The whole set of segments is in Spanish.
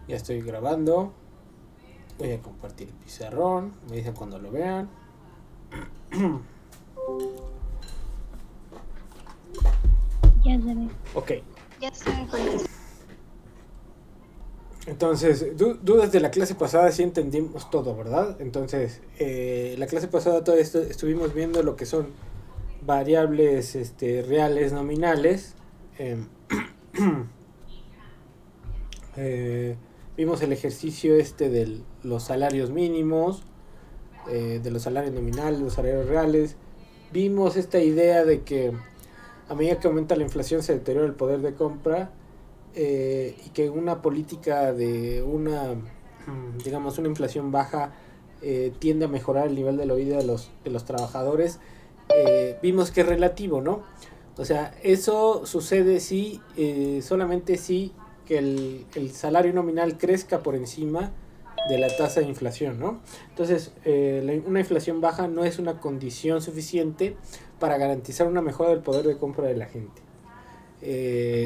Ya estoy grabando. Voy a compartir el pizarrón. Me dicen cuando lo vean. Ya se ve. Ok. Ya se me conectó. Entonces, dudas de la clase pasada sí entendimos todo, ¿verdad? Entonces, la clase pasada todo esto estuvimos viendo lo que son variables reales nominales. Eh, Vimos el ejercicio de los salarios mínimos, de los salarios nominales, los salarios reales. Vimos esta idea de que a medida que aumenta la inflación se deteriora el poder de compra, y que una política de digamos, una inflación baja tiende a mejorar el nivel de la vida de los trabajadores. Vimos que es relativo, ¿no? O sea, eso sucede si, solamente si que el salario nominal crezca por encima de la tasa de inflación, ¿no? Entonces, una inflación baja no es una condición suficiente para garantizar una mejora del poder de compra de la gente.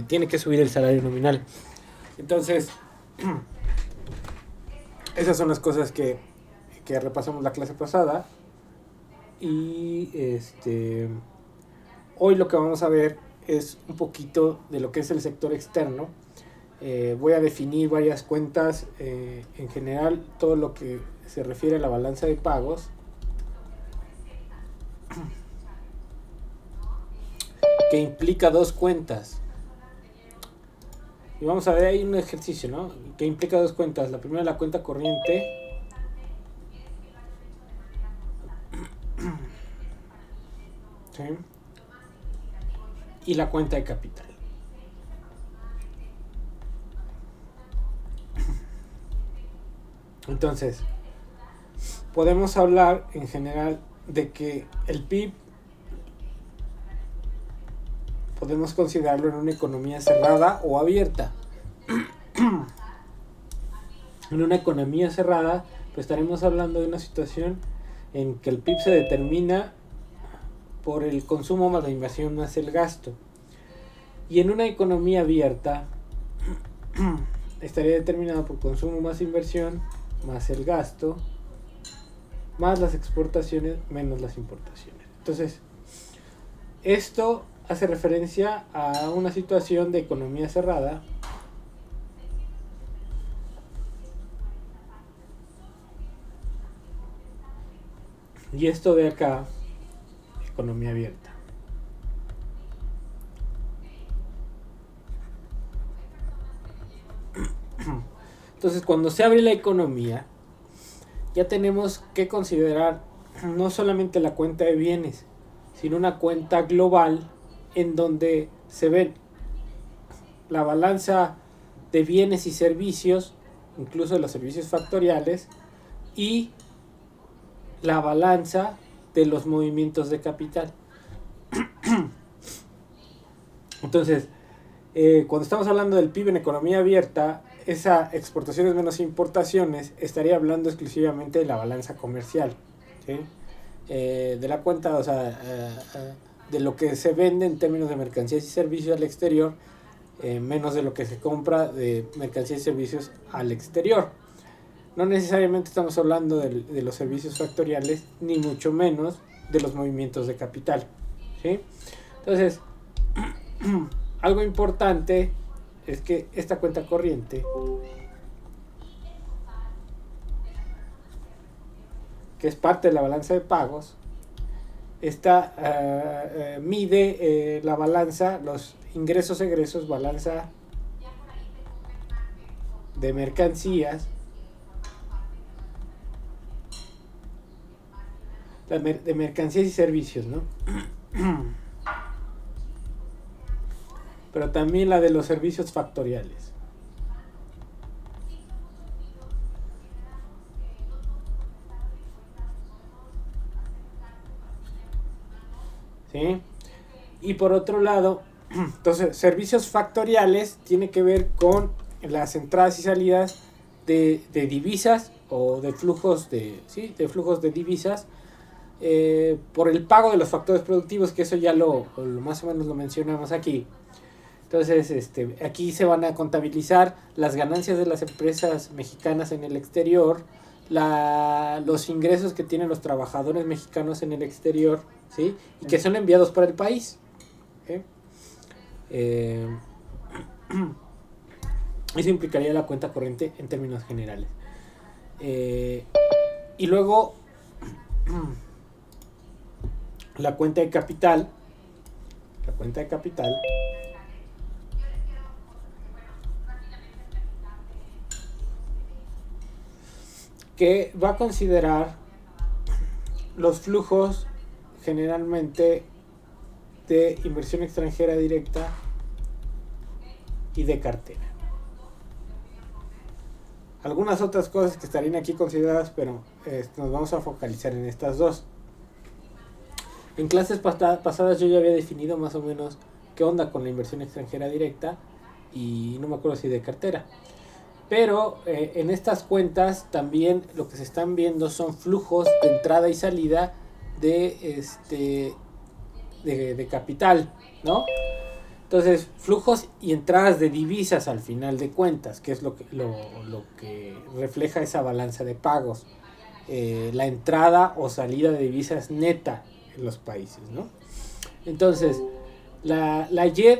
Tiene que subir el salario nominal. Entonces, esas son las cosas que repasamos la clase pasada. Y hoy lo que vamos a ver es un poquito de lo que es el sector externo. Voy a definir varias cuentas, en general todo lo que se refiere a la balanza de pagos, que implica dos cuentas. Y vamos a ver ahí un ejercicio, ¿no? Que implica dos cuentas. La primera, la cuenta corriente. ¿Sí? Y la cuenta de capital. Entonces, podemos hablar en general de que el PIB podemos considerarlo en una economía cerrada o abierta. En una economía cerrada, pues estaremos hablando de una situación en que el PIB se determina por el consumo más la inversión más el gasto. Y en una economía abierta estaría determinado por consumo más inversión más el gasto más las exportaciones menos las importaciones. Entonces, esto hace referencia a una situación de economía cerrada y esto de acá, economía abierta. Entonces, cuando se abre la economía, ya tenemos que considerar no solamente la cuenta de bienes, sino una cuenta global en donde se ven la balanza de bienes y servicios, incluso de los servicios factoriales, y la balanza de los movimientos de capital. Entonces, cuando estamos hablando del PIB en economía abierta, esa exportaciones menos importaciones, estaría hablando exclusivamente de la balanza comercial, ¿sí? De la cuenta, o sea, de lo que se vende en términos de mercancías y servicios al exterior, menos de lo que se compra de mercancías y servicios al exterior. No necesariamente estamos hablando de los servicios factoriales, ni mucho menos de los movimientos de capital, ¿sí? Entonces, algo importante es que esta cuenta corriente, que es parte de la balanza de pagos, mide la balanza, los ingresos, egresos, balanza de mercancías, de mercancías y servicios, ¿no? Pero también la de los servicios factoriales. ¿Sí? Y por otro lado, entonces, servicios factoriales tiene que ver con las entradas y salidas de divisas o de flujos de flujos de divisas, por el pago de los factores productivos, que eso ya lo más o menos lo mencionamos aquí. Entonces, aquí se van a contabilizar las ganancias de las empresas mexicanas en el exterior, los ingresos que tienen los trabajadores mexicanos en el exterior, ¿sí? Y que son enviados para el país. ¿Sí? Eso implicaría la cuenta corriente en términos generales. Y luego la cuenta de capital. La cuenta de capital que va a considerar los flujos generalmente de inversión extranjera directa y de cartera. Algunas otras cosas que estarían aquí consideradas, pero nos vamos a focalizar en estas dos. En clases pasadas yo ya había definido más o menos qué onda con la inversión extranjera directa y no me acuerdo si de cartera. Pero en estas cuentas también lo que se están viendo son flujos de entrada y salida de capital, ¿no? Entonces, flujos y entradas de divisas al final de cuentas, que es lo que refleja esa balanza de pagos. La entrada o salida de divisas neta en los países, ¿no? Entonces, la YED,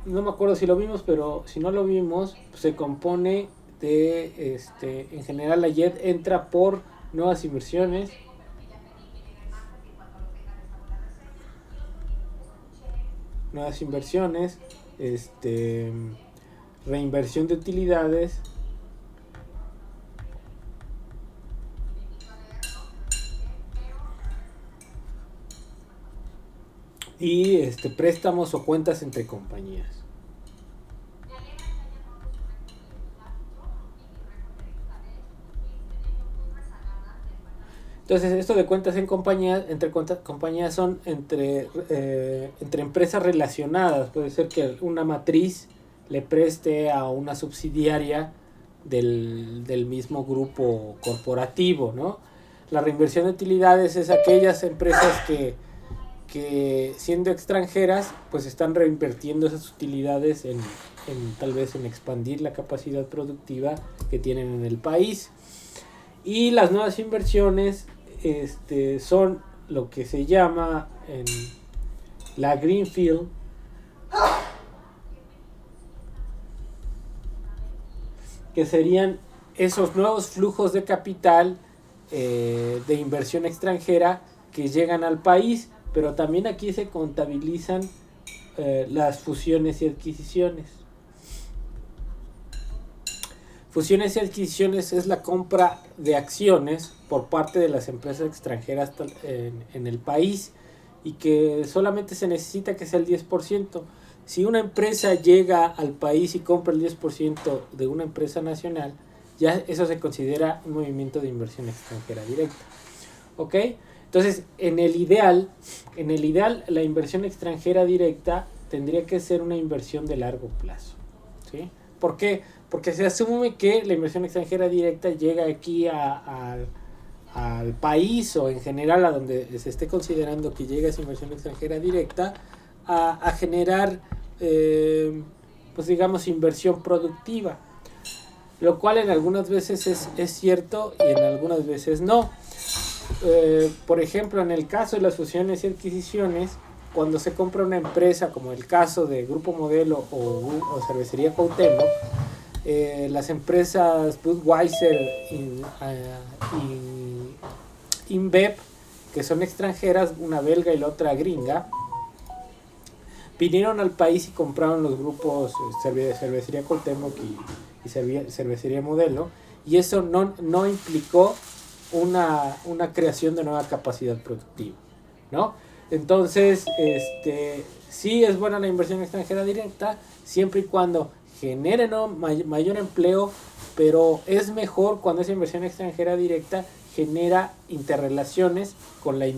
no me acuerdo si lo vimos, pero si no lo vimos, pues se compone de, en general la YED entra por nuevas inversiones, reinversión de utilidades y préstamos o cuentas entre compañías. Entonces, esto de cuentas en compañías, compañías son entre empresas relacionadas. Puede ser que una matriz le preste a una subsidiaria del mismo grupo corporativo, ¿no? La reinversión de utilidades es aquellas empresas que siendo extranjeras, pues están reinvirtiendo esas utilidades en tal vez en expandir la capacidad productiva que tienen en el país. Y las nuevas inversiones son lo que se llama en la Greenfield, que serían esos nuevos flujos de capital de inversión extranjera que llegan al país, pero también aquí se contabilizan las fusiones y adquisiciones. Fusiones y adquisiciones es la compra de acciones por parte de las empresas extranjeras en el país y que solamente se necesita que sea el 10%. Si una empresa llega al país y compra el 10% de una empresa nacional, ya eso se considera un movimiento de inversión extranjera directa. ¿Ok? Entonces, en el ideal, la inversión extranjera directa tendría que ser una inversión de largo plazo. ¿Sí? ¿Por qué? Porque se asume que la inversión extranjera directa llega aquí al país o en general a donde se esté considerando que llega esa inversión extranjera directa a generar, pues digamos, inversión productiva. Lo cual en algunas veces es cierto y en algunas veces no. Por ejemplo, en el caso de las fusiones y adquisiciones, cuando se compra una empresa, como el caso de Grupo Modelo o Cervecería Cuauhtémoc, las empresas Budweiser y InBev, que son extranjeras, una belga y la otra gringa, vinieron al país y compraron los grupos Cervecería Cuauhtémoc y Cervecería Modelo, y eso no implicó una creación de nueva capacidad productiva, ¿no? Entonces, sí es buena la inversión extranjera directa, siempre y cuando genere mayor empleo, pero es mejor cuando esa inversión extranjera directa genera interrelaciones con las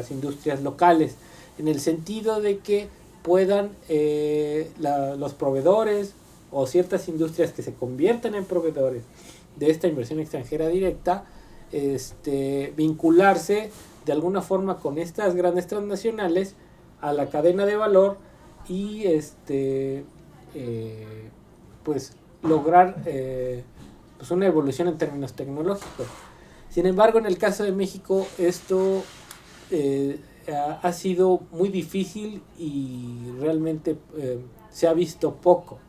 industrias locales, en el sentido de que puedan los proveedores o ciertas industrias que se conviertan en proveedores de esta inversión extranjera directa, vincularse de alguna forma con estas grandes transnacionales a la cadena de valor y pues lograr pues una evolución en términos tecnológicos. Sin embargo, en el caso de México esto ha sido muy difícil y realmente se ha visto poco.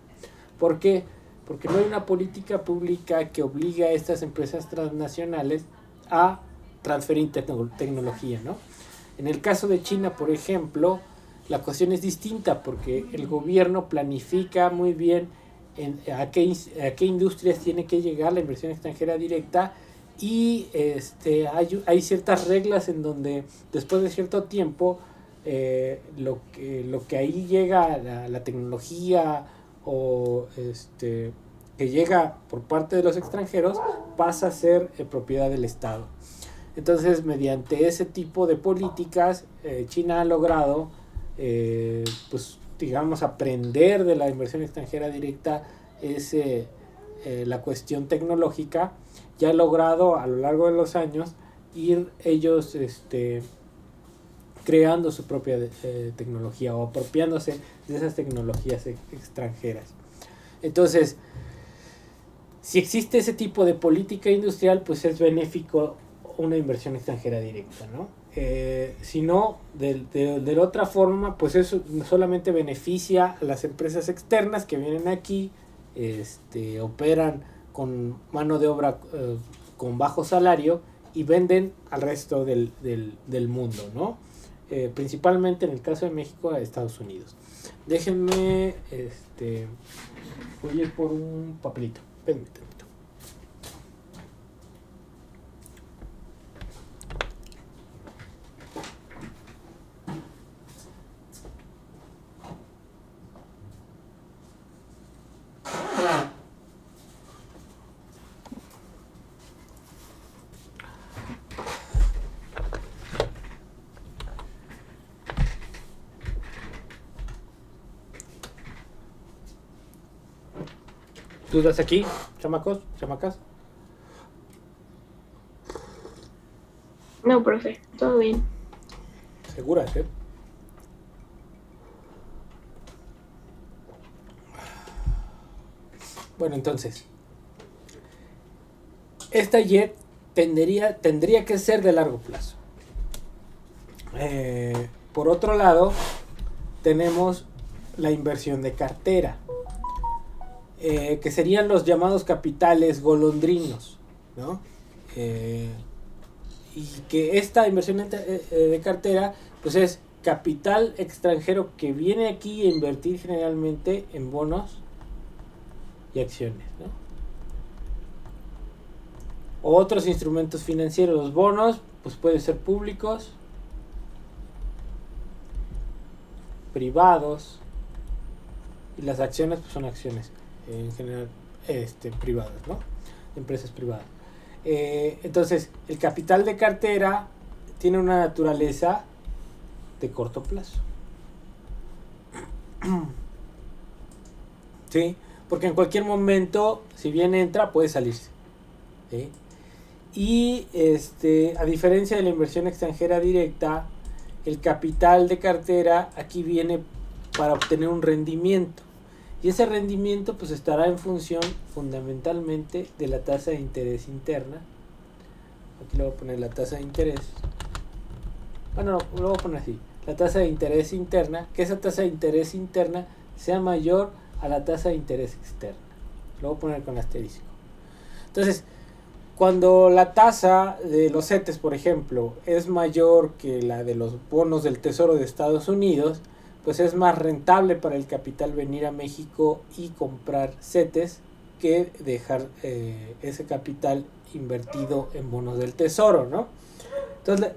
¿Por qué? Porque no hay una política pública que obligue a estas empresas transnacionales a transferir tecnología, ¿no? En el caso de China, por ejemplo, la cuestión es distinta porque el gobierno planifica muy bien a qué industrias tiene que llegar la inversión extranjera directa y hay ciertas reglas en donde después de cierto tiempo lo que ahí llega, la tecnología o que llega por parte de los extranjeros pasa a ser propiedad del Estado. Entonces, mediante ese tipo de políticas, China ha logrado, pues, digamos, aprender de la inversión extranjera directa la cuestión tecnológica. Ya ha logrado a lo largo de los años ir ellos creando su propia tecnología o apropiándose de esas tecnologías extranjeras. Entonces, si existe ese tipo de política industrial, pues es benéfico una inversión extranjera directa, ¿no? Si no, de la otra forma, pues eso solamente beneficia a las empresas externas que vienen aquí, operan con mano de obra con bajo salario y venden al resto del mundo, ¿no? Principalmente en el caso de México a Estados Unidos. Déjenme, voy a ir por un papelito. Permítanme. ¿Dudas aquí, chamacos, chamacas? No, profe, todo bien. ¿Seguras, Bueno, entonces, esta JET tendría que ser de largo plazo. Por otro lado, tenemos la inversión de cartera, que serían los llamados capitales golondrinos, ¿no? Y que esta inversión de cartera, pues es capital extranjero que viene aquí a invertir generalmente en bonos y acciones, ¿no? O otros instrumentos financieros. Los bonos, pues pueden ser públicos, privados, y las acciones, pues son acciones en general privadas, ¿no? Empresas privadas. Entonces, el capital de cartera tiene una naturaleza de corto plazo. ¿Sí? Porque en cualquier momento, si bien entra, puede salirse. ¿Sí? Y a diferencia de la inversión extranjera directa, el capital de cartera aquí viene para obtener un rendimiento. Y ese rendimiento pues estará en función fundamentalmente de la tasa de interés interna. Aquí le voy a poner la tasa de interés. Bueno, no, lo voy a poner así. La tasa de interés interna, que esa tasa de interés interna sea mayor a la tasa de interés externa. Lo voy a poner con asterisco. Entonces, cuando la tasa de los CETES, por ejemplo, es mayor que la de los bonos del Tesoro de Estados Unidos, pues es más rentable para el capital venir a México y comprar CETES que dejar ese capital invertido en bonos del Tesoro, ¿no? Entonces,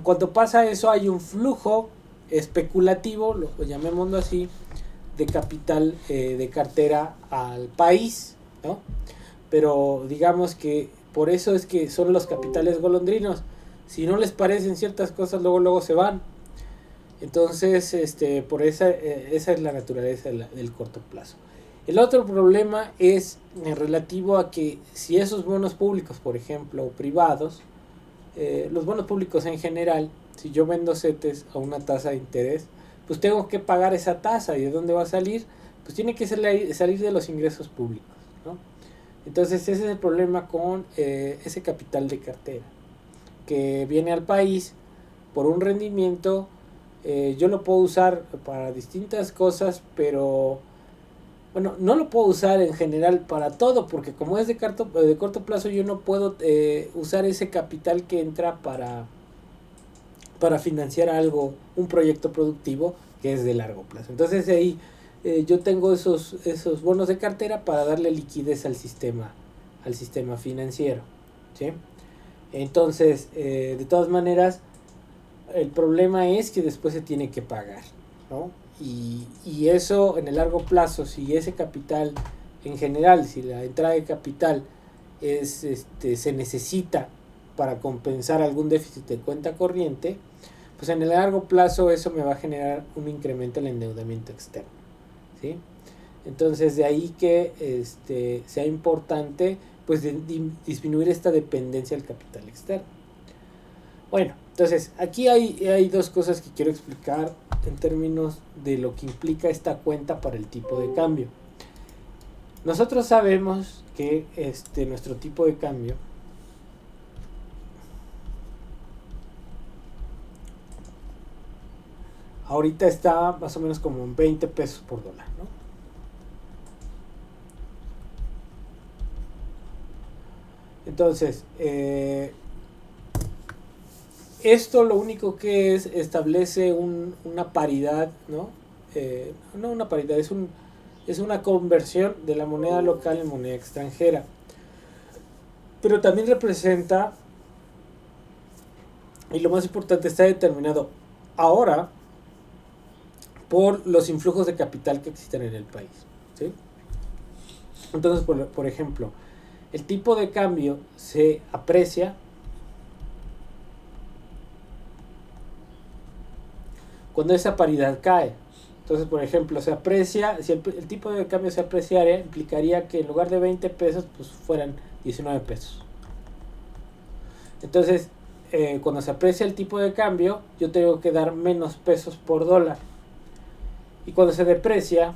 cuando pasa eso, hay un flujo especulativo, lo llamémoslo así, de capital de cartera al país, ¿no? Pero digamos que por eso es que son los capitales golondrinos. Si no les parecen ciertas cosas, luego se van. Entonces, por esa es la naturaleza del corto plazo. El otro problema es relativo a que si esos bonos públicos, por ejemplo, o privados, los bonos públicos en general, si yo vendo CETES a una tasa de interés, pues tengo que pagar esa tasa. ¿Y de dónde va a salir? Pues tiene que salir de los ingresos públicos, ¿no? Entonces ese es el problema con ese capital de cartera, que viene al país por un rendimiento. Yo lo puedo usar para distintas cosas, pero bueno, no lo puedo usar en general para todo, porque como es de corto plazo, yo no puedo usar ese capital que entra para financiar algo, un proyecto productivo que es de largo plazo. Entonces ahí yo tengo esos bonos de cartera para darle liquidez al sistema financiero, ¿sí? Entonces, de todas maneras, el problema es que después se tiene que pagar, ¿no? Y eso en el largo plazo, si ese capital en general, si la entrada de capital se necesita para compensar algún déficit de cuenta corriente, pues en el largo plazo eso me va a generar un incremento en el endeudamiento externo, ¿sí? Entonces de ahí que sea importante pues disminuir esta dependencia del capital externo. Bueno, entonces aquí hay dos cosas que quiero explicar en términos de lo que implica esta cuenta para el tipo de cambio. Nosotros sabemos que nuestro tipo de cambio ahorita está más o menos como en 20 pesos por dólar, ¿no? Entonces, esto lo único que establece una paridad, ¿no? No una paridad, es una conversión de la moneda local en moneda extranjera. Pero también representa, y lo más importante, está determinado ahora por los influjos de capital que existen en el país, ¿sí? Entonces, por ejemplo, el tipo de cambio se aprecia cuando esa paridad cae. Entonces, por ejemplo, se aprecia, si el tipo de cambio se apreciara, implicaría que en lugar de 20 pesos, pues fueran 19 pesos. Entonces, cuando se aprecia el tipo de cambio, yo tengo que dar menos pesos por dólar. Y cuando se deprecia,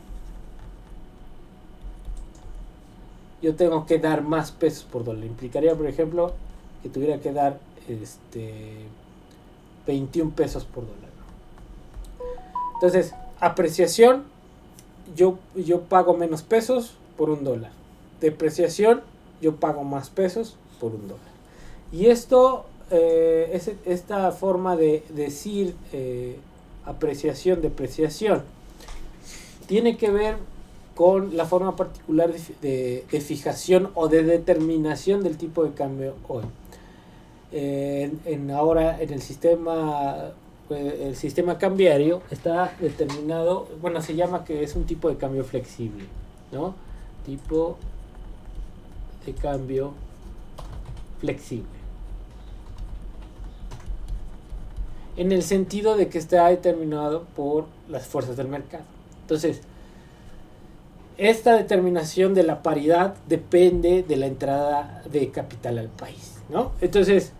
yo tengo que dar más pesos por dólar. Implicaría, por ejemplo, que tuviera que dar 21 pesos por dólar. Entonces, apreciación, yo pago menos pesos por un dólar. Depreciación, yo pago más pesos por un dólar. Y esto, esta forma de decir apreciación, depreciación, tiene que ver con la forma particular de fijación o de determinación del tipo de cambio hoy. Ahora en el sistema cambiario está determinado, bueno, se llama que es un tipo de cambio flexible, ¿no? Tipo de cambio flexible. En el sentido de que está determinado por las fuerzas del mercado. Entonces, esta determinación de la paridad depende de la entrada de capital al país, ¿no? Entonces,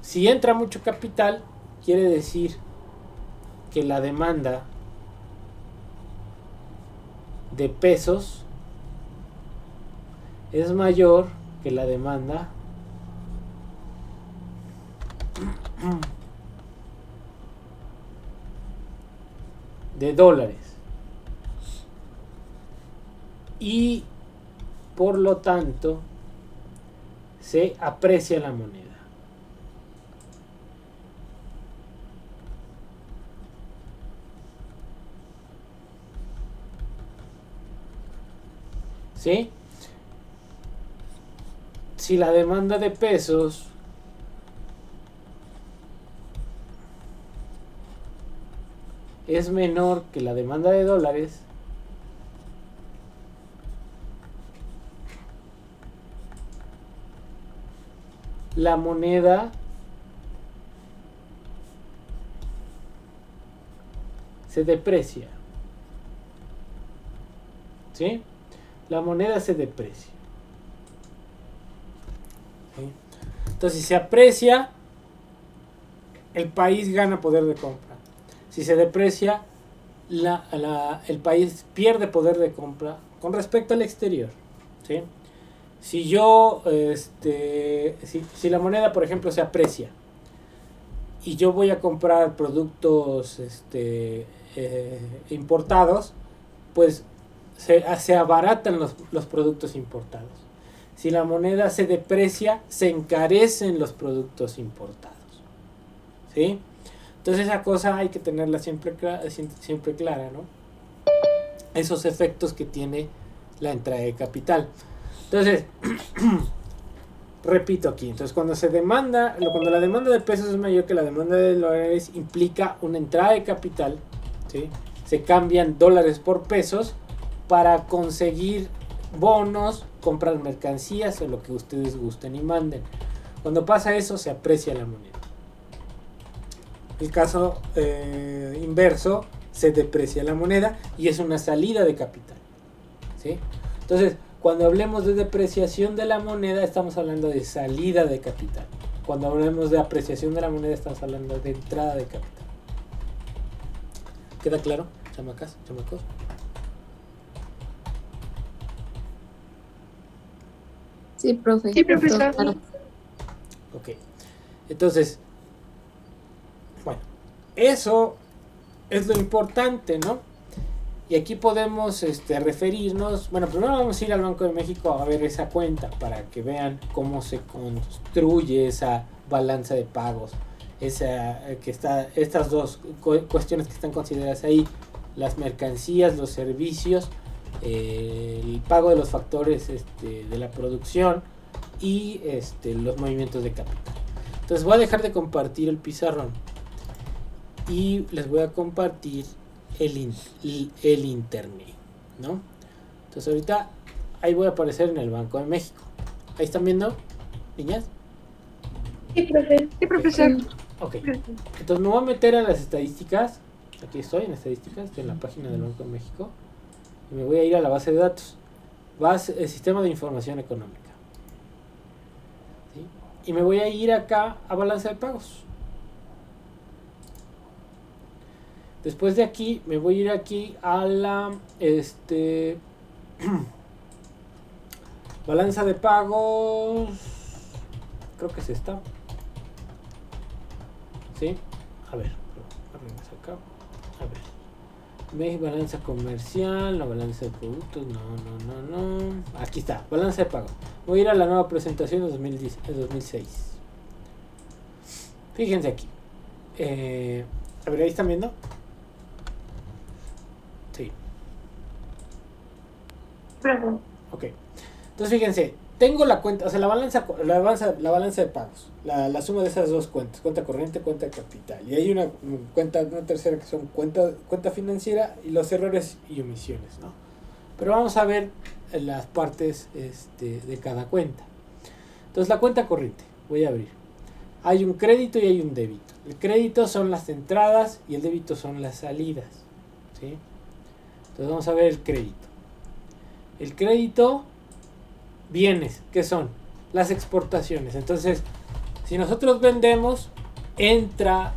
si entra mucho capital, quiere decir que la demanda de pesos es mayor que la demanda de dólares. Y por lo tanto se aprecia la moneda. ¿Sí? Si la demanda de pesos es menor que la demanda de dólares, la moneda se deprecia. ¿Sí? La moneda se deprecia. ¿Sí? Entonces, si se aprecia, el país gana poder de compra. Si se deprecia, el país pierde poder de compra con respecto al exterior, ¿sí? Si yo, si la moneda, por ejemplo, se aprecia y yo voy a comprar productos importados, pues se abaratan los productos importados. Si la moneda se deprecia, se encarecen los productos importados, ¿sí? Entonces esa cosa hay que tenerla siempre clara, ¿no? Esos efectos que tiene la entrada de capital. Entonces, repito aquí, entonces cuando la demanda de pesos es mayor que la demanda de dólares, implica una entrada de capital, ¿sí? Se cambian dólares por pesos para conseguir bonos, comprar mercancías o lo que ustedes gusten y manden. Cuando pasa eso, se aprecia la moneda. El caso inverso, se deprecia la moneda y es una salida de capital, ¿sí? Entonces, cuando hablemos de depreciación de la moneda, estamos hablando de salida de capital. Cuando hablemos de apreciación de la moneda, estamos hablando de entrada de capital. ¿Queda claro, chamacos? Sí, profe. Sí, profesor. Claro. Ok. Entonces, bueno, eso es lo importante, ¿no? Y aquí podemos referirnos, bueno, primero vamos a ir al Banco de México a ver esa cuenta para que vean cómo se construye esa balanza de pagos, estas dos cuestiones que están consideradas ahí, las mercancías, los servicios, el pago de los factores de la producción y los movimientos de capital. Entonces voy a dejar de compartir el pizarrón y les voy a compartir el internet, ¿no? Entonces ahorita ahí voy a aparecer en el Banco de México. ¿Ahí están viendo, niñas? Sí, profe. Sí, profesor. Ok. Entonces me voy a meter a las estadísticas. Aquí estoy en estadísticas, estoy en la página del Banco de México. Y me voy a ir a la base de datos. El sistema de información económica. ¿Sí? Y me voy a ir acá a balanza de pagos. Después de aquí, me voy a ir aquí a la balanza de pagos. Creo que es esta. ¿Sí? A ver, acá. A ver. Balanza comercial, la balanza de productos. No. Aquí está, balanza de pagos. Voy a ir a la nueva presentación de 2006. Fíjense aquí. A ver, ahí están viendo. Sí. Ok. Entonces fíjense, tengo la cuenta, o sea, la balanza de pagos, la suma de esas dos cuentas, cuenta corriente, cuenta de capital. Y hay una tercera que son cuenta financiera y los errores y omisiones, ¿no? Pero vamos a ver las partes de cada cuenta. Entonces la cuenta corriente, voy a abrir. Hay un crédito y hay un débito. El crédito son las entradas y el débito son las salidas, ¿sí? Entonces vamos a ver el crédito. El crédito, bienes, ¿qué son? Las exportaciones. Entonces, si nosotros vendemos, entra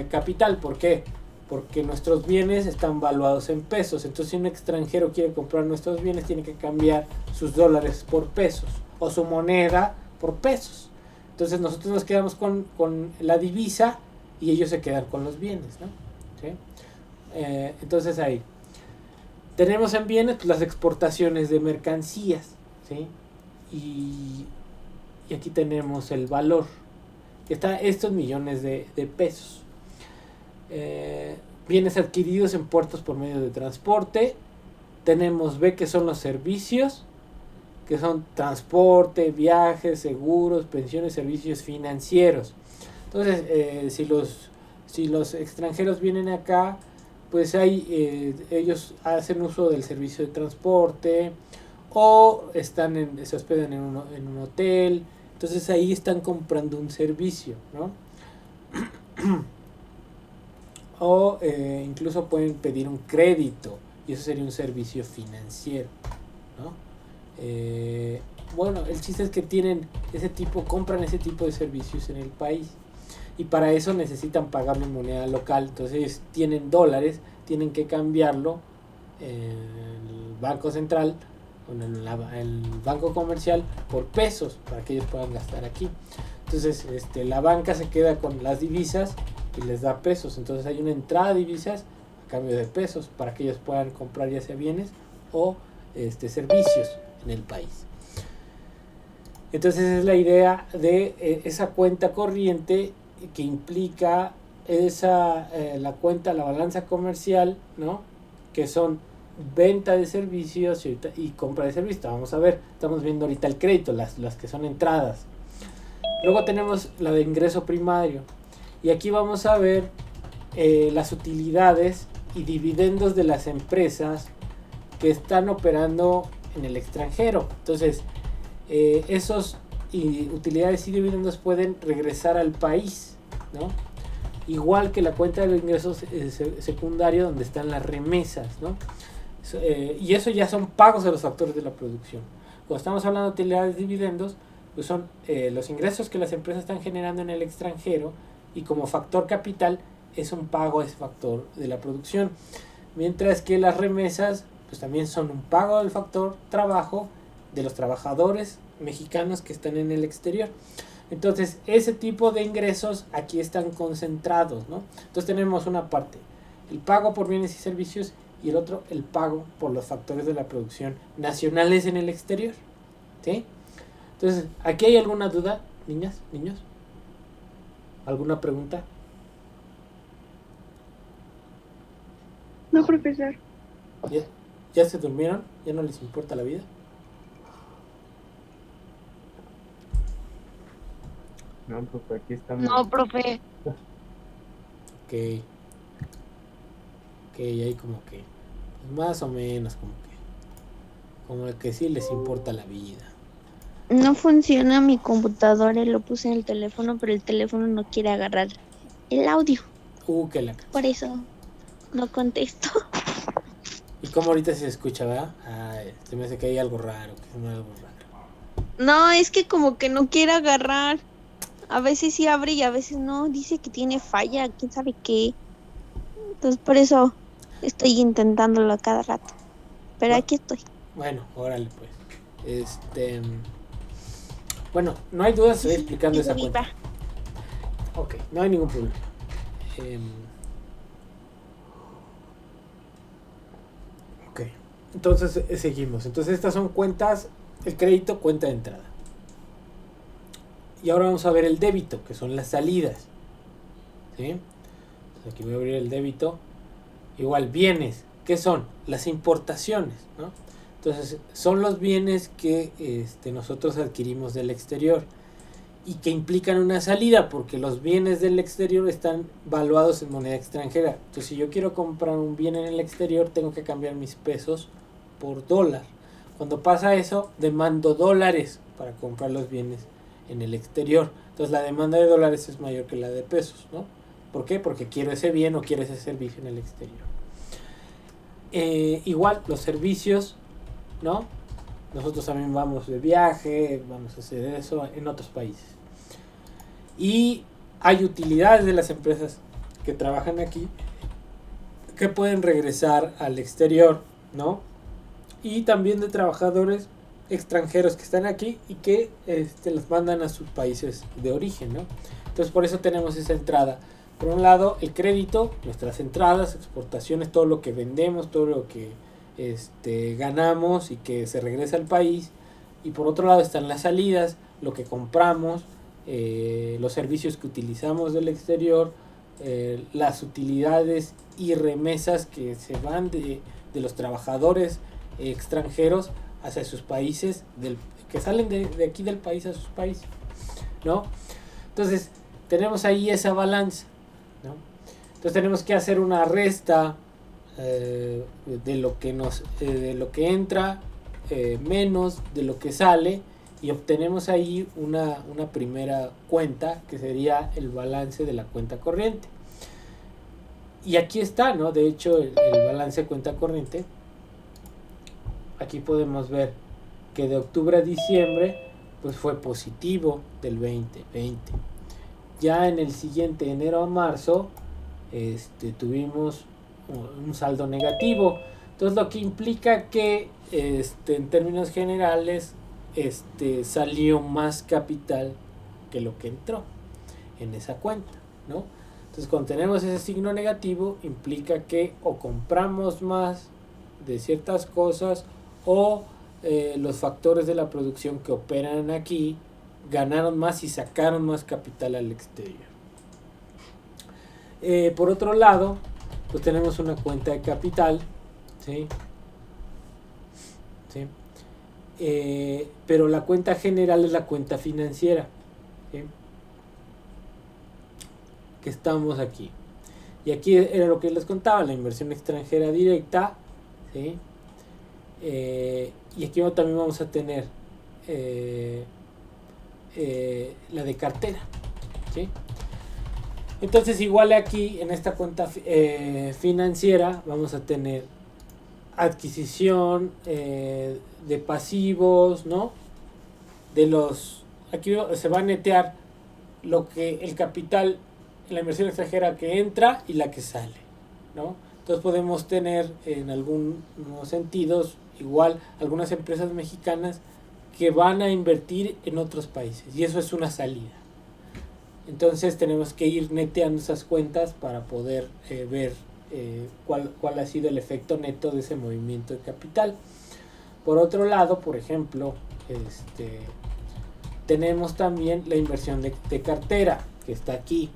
capital. ¿Por qué? Porque nuestros bienes están valuados en pesos. Entonces, si un extranjero quiere comprar nuestros bienes, tiene que cambiar sus dólares por pesos o su moneda por pesos. Entonces, nosotros nos quedamos con la divisa y ellos se quedan con los bienes, ¿no? ¿Sí? Entonces, ahí tenemos en bienes pues, las exportaciones de mercancías, ¿sí? Y aquí tenemos el valor, que está estos millones de pesos. Bienes adquiridos en puertos por medio de transporte. Tenemos B, que son los servicios, que son transporte, viajes, seguros, pensiones, servicios financieros. Entonces, si los extranjeros vienen acá, pues ellos hacen uso del servicio de transporte o se hospedan en un hotel. Entonces ahí están comprando un servicio, ¿no? O incluso pueden pedir un crédito y eso sería un servicio financiero, ¿no? Bueno, el chiste es que compran ese tipo de servicios en el país. y para eso necesitan pagarlo en moneda local. Entonces ellos tienen dólares, tienen que cambiarlo en el Banco Central o en el Banco Comercial por pesos para que ellos puedan gastar aquí. Entonces la banca se queda con las divisas y les da pesos. Entonces hay una entrada de divisas a cambio de pesos para que ellos puedan comprar ya sea bienes o servicios en el país. Entonces es la idea de esa cuenta corriente que implica la balanza comercial, ¿no? Que son venta de servicios y compra de servicios. Vamos a ver, estamos viendo ahorita el crédito, las que son entradas. Luego tenemos la de ingreso primario. Y aquí vamos a ver las utilidades y dividendos de las empresas que están operando en el extranjero. Entonces, esos utilidades y dividendos pueden regresar al país, ¿no? Igual que la cuenta de los ingresos secundario, donde están las remesas, ¿no? Y eso ya son pagos de los factores de la producción. Cuando estamos hablando de utilidades y dividendos, pues son los ingresos que las empresas están generando en el extranjero, y como factor capital es un pago a ese factor de la producción. Mientras que las remesas pues también son un pago del factor trabajo de los trabajadores mexicanos que están en el exterior. Entonces ese tipo de ingresos aquí están concentrados, ¿no? Entonces tenemos una parte, el pago por bienes y servicios, y el otro, el pago por los factores de la producción nacionales en el exterior, ¿sí? Entonces, ¿aquí hay alguna duda, niñas, niños? ¿Alguna pregunta? No, profesor. ¿Ya se durmieron? ¿Ya no les importa la vida? No, profe, aquí estamos. No, profe. Ok, ahí como que, pues más o menos, como que sí les importa la vida. No funciona mi computadora, lo puse en el teléfono, pero el teléfono no quiere agarrar el audio. Que la Por eso no contesto. ¿Y cómo ahorita se escucha, verdad? Se me hace que hay algo raro, No, es que como que no quiere agarrar. A veces sí abre y a veces no. Dice que tiene falla, quién sabe qué. Entonces por eso estoy intentándolo a cada rato. Pero aquí estoy. Bueno, órale pues. Bueno, no hay duda, estoy explicando esa cuenta. Ok, no hay ningún problema. Ok, entonces seguimos. Entonces estas son cuentas, el crédito, cuenta de entrada. Y ahora vamos a ver el débito, que son las salidas. ¿Sí? Entonces aquí voy a abrir el débito. Igual, bienes, ¿qué son? Las importaciones, ¿no? Entonces, son los bienes que nosotros adquirimos del exterior y que implican una salida, porque los bienes del exterior están valuados en moneda extranjera. Entonces, si yo quiero comprar un bien en el exterior, tengo que cambiar mis pesos por dólar. Cuando pasa eso, demando dólares para comprar los bienes en el exterior. Entonces, la demanda de dólares es mayor que la de pesos, ¿no? ¿Por qué? Porque quiero ese bien o quiero ese servicio en el exterior. Igual, los servicios, ¿no? Nosotros también vamos de viaje, vamos a hacer eso en otros países. Y hay utilidades de las empresas que trabajan aquí que pueden regresar al exterior, ¿no? Y también de trabajadores extranjeros que están aquí y que los mandan a sus países de origen, ¿no? Entonces por eso tenemos esa entrada. Por un lado, el crédito, nuestras entradas, exportaciones, todo lo que vendemos, todo lo que ganamos y que se regresa al país. Y por otro lado están las salidas, lo que compramos, los servicios que utilizamos del exterior, las utilidades y remesas que se van de los trabajadores extranjeros hacia sus países, que salen de aquí del país a sus países, ¿no? Entonces tenemos ahí esa balanza, ¿no? Entonces tenemos que hacer una resta de lo que entra menos de lo que sale, y obtenemos ahí una primera cuenta que sería el balance de la cuenta corriente. Y aquí está, ¿no? De hecho, el balance de cuenta corriente, aquí podemos ver que de octubre a diciembre pues fue positivo del 2020. ya en el siguiente, enero a marzo, tuvimos un saldo negativo. Entonces lo que implica que en términos generales salió más capital que lo que entró en esa cuenta, ¿no? Entonces cuando tenemos ese signo negativo implica que o compramos más de ciertas cosas o los factores de la producción que operan aquí ganaron más y sacaron más capital al exterior. Por otro lado, pues tenemos una cuenta de capital, ¿sí? ¿Sí? Pero la cuenta general es la cuenta financiera, ¿sí? Que estamos aquí. Y aquí era lo que les contaba, la inversión extranjera directa, ¿sí? Y aquí también vamos a tener la de cartera, ¿sí? Entonces igual aquí en esta cuenta financiera vamos a tener adquisición de pasivos, ¿no? Aquí se va a netear lo que el capital, la inversión extranjera que entra y la que sale, ¿no? Entonces podemos tener en algunos sentidos igual algunas empresas mexicanas que van a invertir en otros países y eso es una salida. Entonces tenemos que ir neteando esas cuentas para poder ver cuál ha sido el efecto neto de ese movimiento de capital. Por otro lado, por ejemplo, tenemos también la inversión de cartera, que está aquí.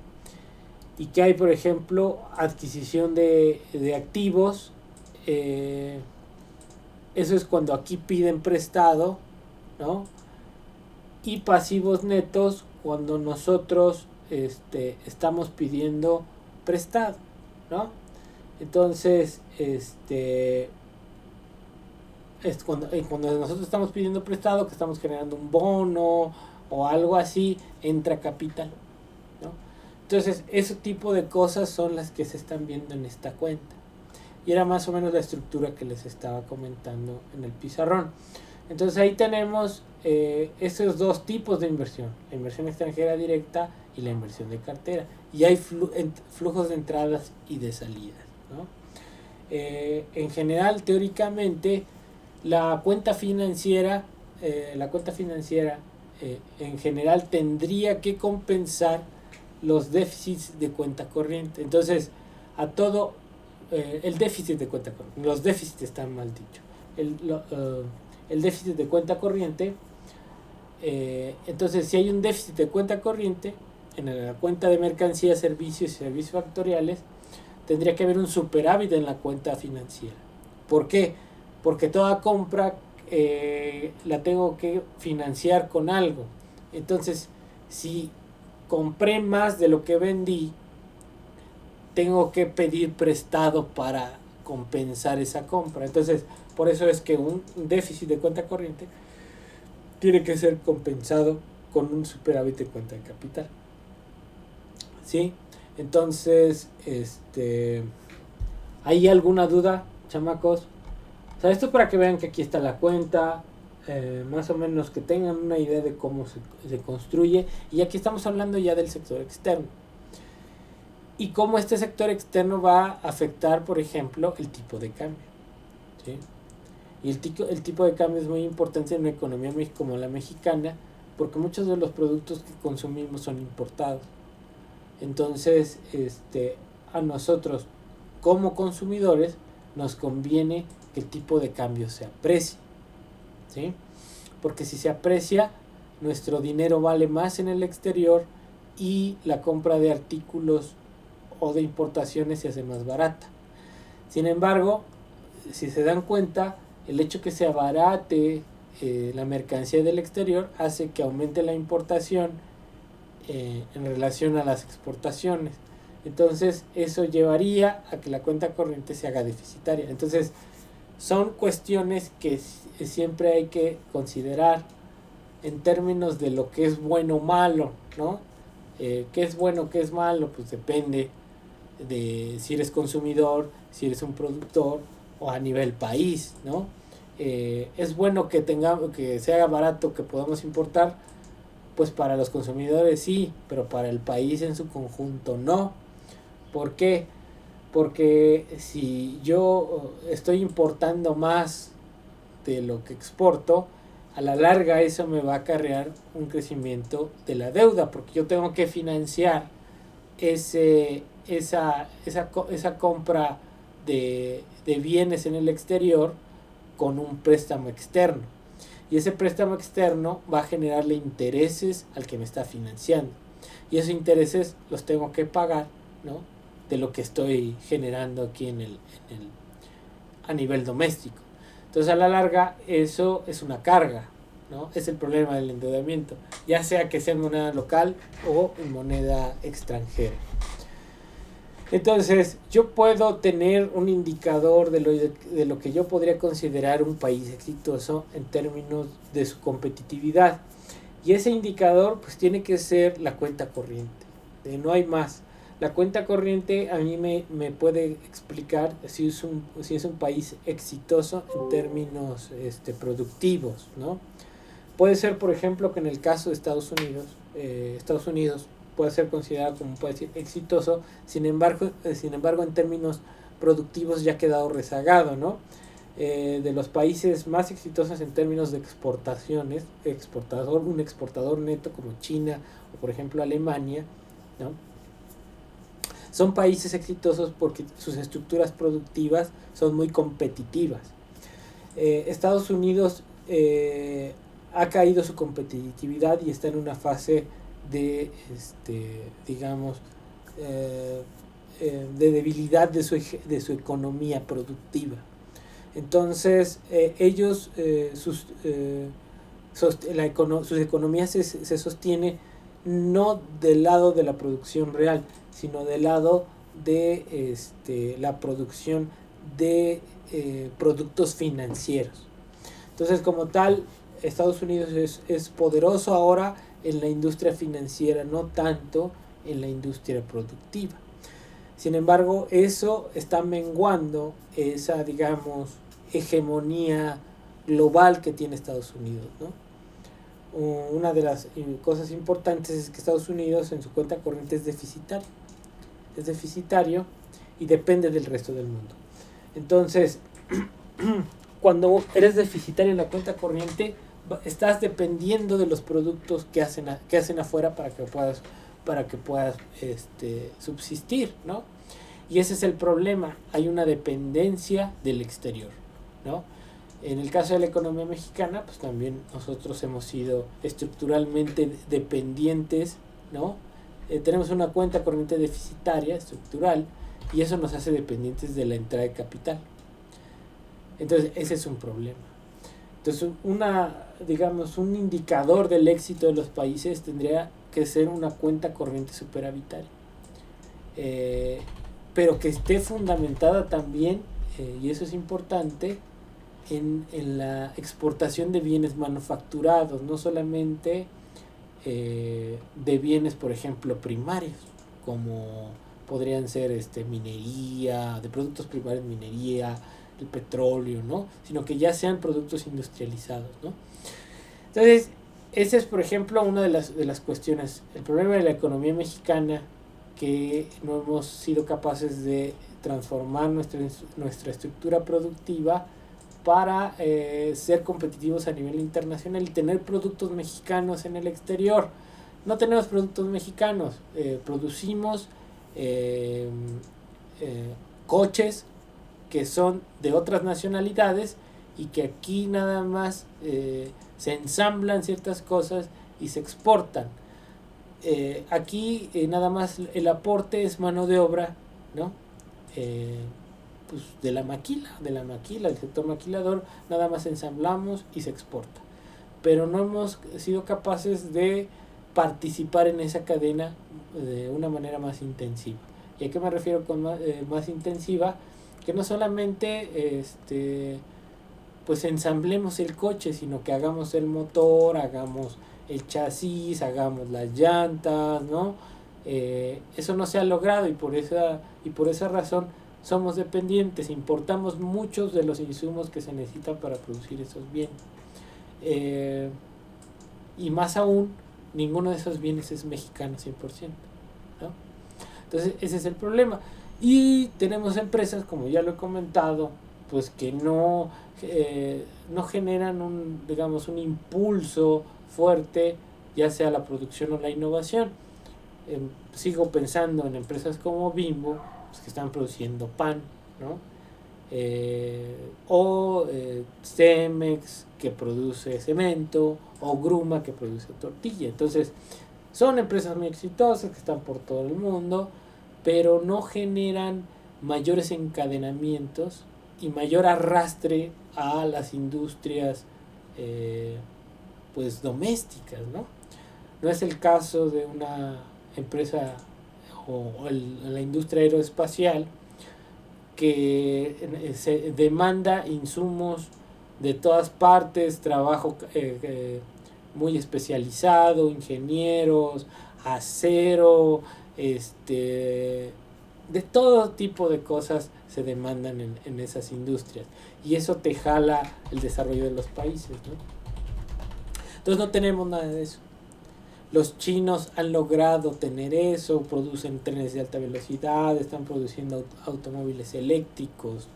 Y que hay, por ejemplo, adquisición de activos. Eso es cuando aquí piden prestado, ¿no? Y pasivos netos cuando nosotros estamos pidiendo prestado, ¿no? Entonces, es cuando nosotros estamos pidiendo prestado, que estamos generando un bono o algo así, entra capital, ¿no? Entonces, ese tipo de cosas son las que se están viendo en esta cuenta. Y era más o menos la estructura que les estaba comentando en el pizarrón. Entonces ahí tenemos esos dos tipos de inversión, la inversión extranjera directa y la inversión de cartera. Y hay flujos de entradas y de salidas, ¿no? En general, teóricamente, la cuenta financiera en general tendría que compensar los déficits de cuenta corriente. Entonces, el déficit de cuenta corriente, los déficits están mal dicho. El déficit de cuenta corriente, entonces si hay un déficit de cuenta corriente en la cuenta de mercancías, servicios y servicios factoriales, tendría que haber un superávit en la cuenta financiera. ¿Por qué? Porque toda compra la tengo que financiar con algo. Entonces, si compré más de lo que vendí, tengo que pedir prestado para compensar esa compra. Entonces, por eso es que un déficit de cuenta corriente tiene que ser compensado con un superávit de cuenta de capital. ¿Sí? Entonces, ¿hay alguna duda, chamacos? O sea, esto es para que vean que aquí está la cuenta, más o menos que tengan una idea de cómo se construye. Y aquí estamos hablando ya del sector externo. Y cómo este sector externo va a afectar, por ejemplo, el tipo de cambio, ¿sí? Y el tipo de cambio es muy importante en una economía como la mexicana, porque muchos de los productos que consumimos son importados. Entonces, a nosotros como consumidores nos conviene que el tipo de cambio se aprecie, ¿sí? Porque si se aprecia, nuestro dinero vale más en el exterior y la compra de artículos o de importaciones se hace más barata. Sin embargo, si se dan cuenta, el hecho que se abarate la mercancía del exterior hace que aumente la importación en relación a las exportaciones. Entonces eso llevaría a que la cuenta corriente se haga deficitaria. Entonces son cuestiones que siempre hay que considerar en términos de lo que es bueno o malo, ¿no? ¿Qué es bueno, qué es malo? Pues depende de si eres consumidor, si eres un productor o a nivel país, ¿no? Es bueno que se haga barato, que podamos importar, pues para los consumidores sí, pero para el país en su conjunto no. ¿Por qué? Porque si yo estoy importando más de lo que exporto, a la larga eso me va a acarrear un crecimiento de la deuda, porque yo tengo que financiar esa compra de bienes en el exterior con un préstamo externo. Y ese préstamo externo va a generarle intereses al que me está financiando. Y esos intereses los tengo que pagar, ¿no? De lo que estoy generando aquí a nivel doméstico. Entonces a la larga eso es una carga, ¿no? Es el problema del endeudamiento, ya sea que sea en moneda local o en moneda extranjera. Entonces yo puedo tener un indicador de lo que yo podría considerar un país exitoso en términos de su competitividad, y ese indicador pues tiene que ser la cuenta corriente, no hay más. La cuenta corriente a mí me puede explicar si es un país exitoso en términos productivos, ¿no? Puede ser, por ejemplo, que en el caso de Estados Unidos puede ser considerado como un país exitoso, sin embargo en términos productivos ya ha quedado rezagado, ¿no? De los países más exitosos en términos de exportaciones, un exportador neto como China o por ejemplo Alemania, ¿no? Son países exitosos porque sus estructuras productivas son muy competitivas. Estados Unidos ha caído su competitividad y está en una fase de, de debilidad de su economía productiva. Entonces, ellos, sus economías se sostiene no del lado de la producción real, sino del lado de la producción de productos financieros. Entonces, como tal, Estados Unidos es poderoso ahora en la industria financiera, no tanto en la industria productiva. Sin embargo, eso está menguando esa, digamos, hegemonía global que tiene Estados Unidos, ¿no? Una de las cosas importantes es que Estados Unidos en su cuenta corriente es deficitario y depende del resto del mundo. Entonces, cuando eres deficitario en la cuenta corriente, estás dependiendo de los productos que hacen afuera para que puedas subsistir, ¿no? Y ese es el problema, hay una dependencia del exterior, ¿no? En el caso de la economía mexicana, pues también nosotros hemos sido estructuralmente dependientes, ¿no? Tenemos una cuenta corriente deficitaria, estructural, y eso nos hace dependientes de la entrada de capital. Entonces, ese es un problema. Entonces, un indicador del éxito de los países tendría que ser una cuenta corriente superavitaria. Pero que esté fundamentada también, y eso es importante, en la exportación de bienes manufacturados, no solamente de bienes, por ejemplo, primarios, como podrían ser minería, de productos primarios, minería, el petróleo, ¿no? Sino que ya sean productos industrializados, ¿no? Entonces, esa es, por ejemplo, una de las cuestiones. El problema de la economía mexicana, que no hemos sido capaces de transformar nuestra estructura productiva para ser competitivos a nivel internacional y tener productos mexicanos en el exterior. No tenemos productos mexicanos, producimos coches que son de otras nacionalidades y que aquí nada más se ensamblan ciertas cosas y se exportan. Aquí nada más el aporte es mano de obra, ¿no? Pues de la maquila, del sector maquilador, nada más ensamblamos y se exporta. Pero no hemos sido capaces de participar en esa cadena de una manera más intensiva. ¿Y a qué me refiero con más intensiva? Que no solamente pues ensamblemos el coche, sino que hagamos el motor, hagamos el chasis, hagamos las llantas, ¿no? Eso no se ha logrado y por esa razón somos dependientes, importamos muchos de los insumos que se necesitan para producir esos bienes. Y más aún ninguno de esos bienes es mexicano 100%, ¿no? Entonces ese es el problema. Y tenemos empresas, como ya lo he comentado, pues que no generan un impulso fuerte, ya sea la producción o la innovación. Sigo pensando en empresas como Bimbo, pues, que están produciendo pan, ¿no? O Cemex, que produce cemento, o Gruma, que produce tortilla. Entonces son empresas muy exitosas que están por todo el mundo, pero no generan mayores encadenamientos y mayor arrastre a las industrias pues domésticas, ¿no? No es el caso de una empresa o la industria aeroespacial que se demanda insumos de todas partes, trabajo muy especializado, ingenieros, acero, de todo tipo de cosas se demandan en esas industrias, y eso te jala el desarrollo de los países, ¿no? Entonces no tenemos nada de eso. Los chinos han logrado tener eso, producen trenes de alta velocidad, están produciendo automóviles eléctricos.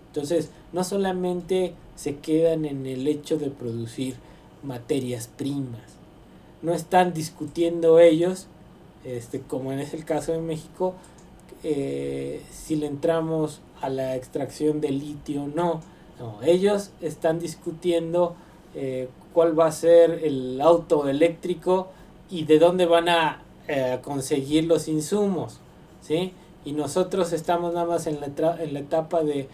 Entonces no solamente se quedan en el hecho de producir materias primas, no están discutiendo ellos, como en el caso de México, si le entramos a la extracción de litio o no. Ellos están discutiendo cuál va a ser el auto eléctrico y de dónde van a conseguir los insumos, ¿sí? Y nosotros estamos nada más en la etapa de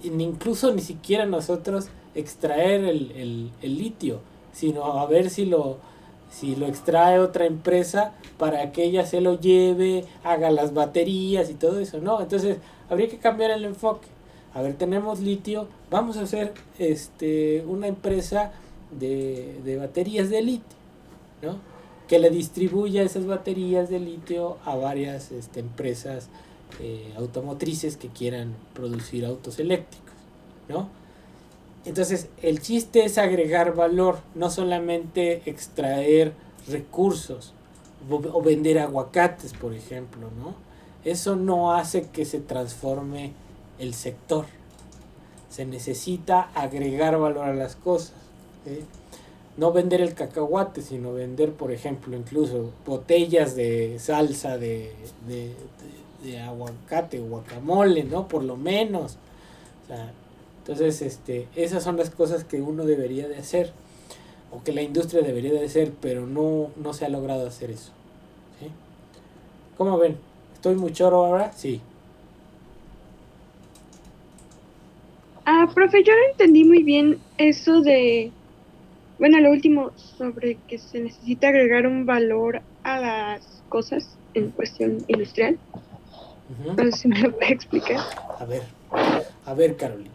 incluso ni siquiera nosotros extraer el litio, sino a ver si lo extrae otra empresa para que ella se lo lleve, haga las baterías y todo eso, ¿no? Entonces habría que cambiar el enfoque. A ver, tenemos litio, vamos a hacer una empresa de baterías de litio, ¿no? Que le distribuya esas baterías de litio a varias empresas automotrices que quieran producir autos eléctricos, ¿no? Entonces el chiste es agregar valor, no solamente extraer recursos o vender aguacates, por ejemplo, ¿no? Eso no hace que se transforme el sector. Se necesita agregar valor a las cosas, ¿sí? No vender el cacahuate, sino vender, por ejemplo, incluso botellas de salsa de aguacate o guacamole, ¿no? Por lo menos. O sea, entonces, esas son las cosas que uno debería de hacer, o que la industria debería de hacer, pero no se ha logrado hacer eso, ¿sí? ¿Cómo ven? ¿Estoy muy choro ahora? Sí. Profe, yo no entendí muy bien eso de, bueno, lo último sobre que se necesita agregar un valor a las cosas en cuestión industrial. Uh-huh. No sé si me lo puede explicar. A ver, Carolina.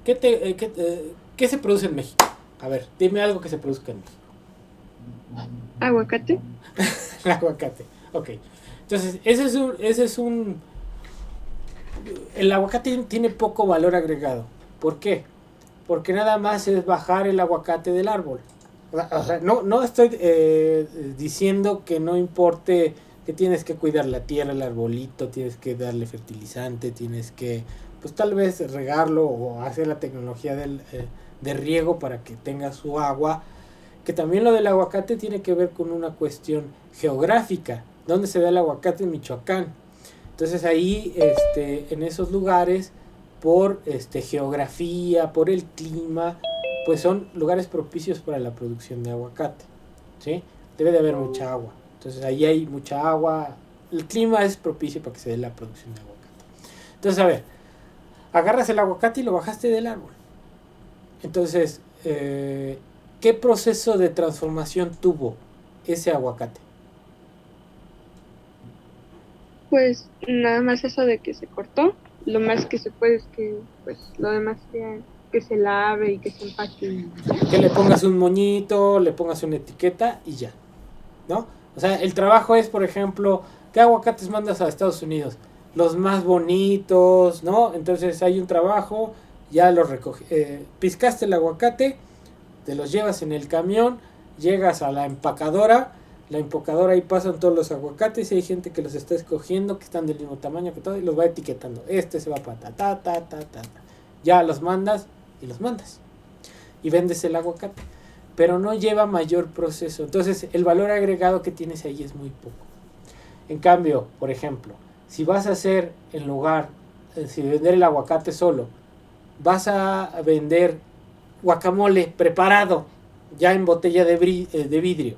¿Qué se produce en México? A ver, dime algo que se produzca en México. ¿Aguacate? El aguacate, ok. Entonces, el aguacate tiene poco valor agregado. ¿Por qué? Porque nada más es bajar el aguacate del árbol. O sea, no estoy diciendo que no importe, que tienes que cuidar la tierra, el arbolito, tienes que darle fertilizante, tienes que, pues tal vez regarlo o hacer la tecnología de riego para que tenga su agua. Que también lo del aguacate tiene que ver con una cuestión geográfica. ¿Dónde se da el aguacate? En Michoacán. Entonces ahí, en esos lugares, por geografía, por el clima, pues son lugares propicios para la producción de aguacate, ¿sí? Debe de haber mucha agua. Entonces ahí hay mucha agua. El clima es propicio para que se dé la producción de aguacate. Entonces, a ver, agarras el aguacate y lo bajaste del árbol. Entonces, ¿qué proceso de transformación tuvo ese aguacate? Pues nada más eso de que se cortó. Lo más que se puede es que, pues, lo demás sea que se lave y que se empaque. Que le pongas un moñito, le pongas una etiqueta y ya, ¿no? O sea, el trabajo es, por ejemplo, ¿qué aguacates mandas a Estados Unidos? Los más bonitos, ¿no? Entonces hay un trabajo ya los piscaste el aguacate, te los llevas en el camión, llegas a la empacadora ahí pasan todos los aguacates y hay gente que los está escogiendo, que están del mismo tamaño que todo, y los va etiquetando. Este se va para ta. Ya los mandas y vendes el aguacate, pero no lleva mayor proceso. Entonces el valor agregado que tienes ahí es muy poco. En cambio, por ejemplo, si vas a hacer en lugar si vender el aguacate solo, vas a vender guacamole preparado ya en botella de vidrio.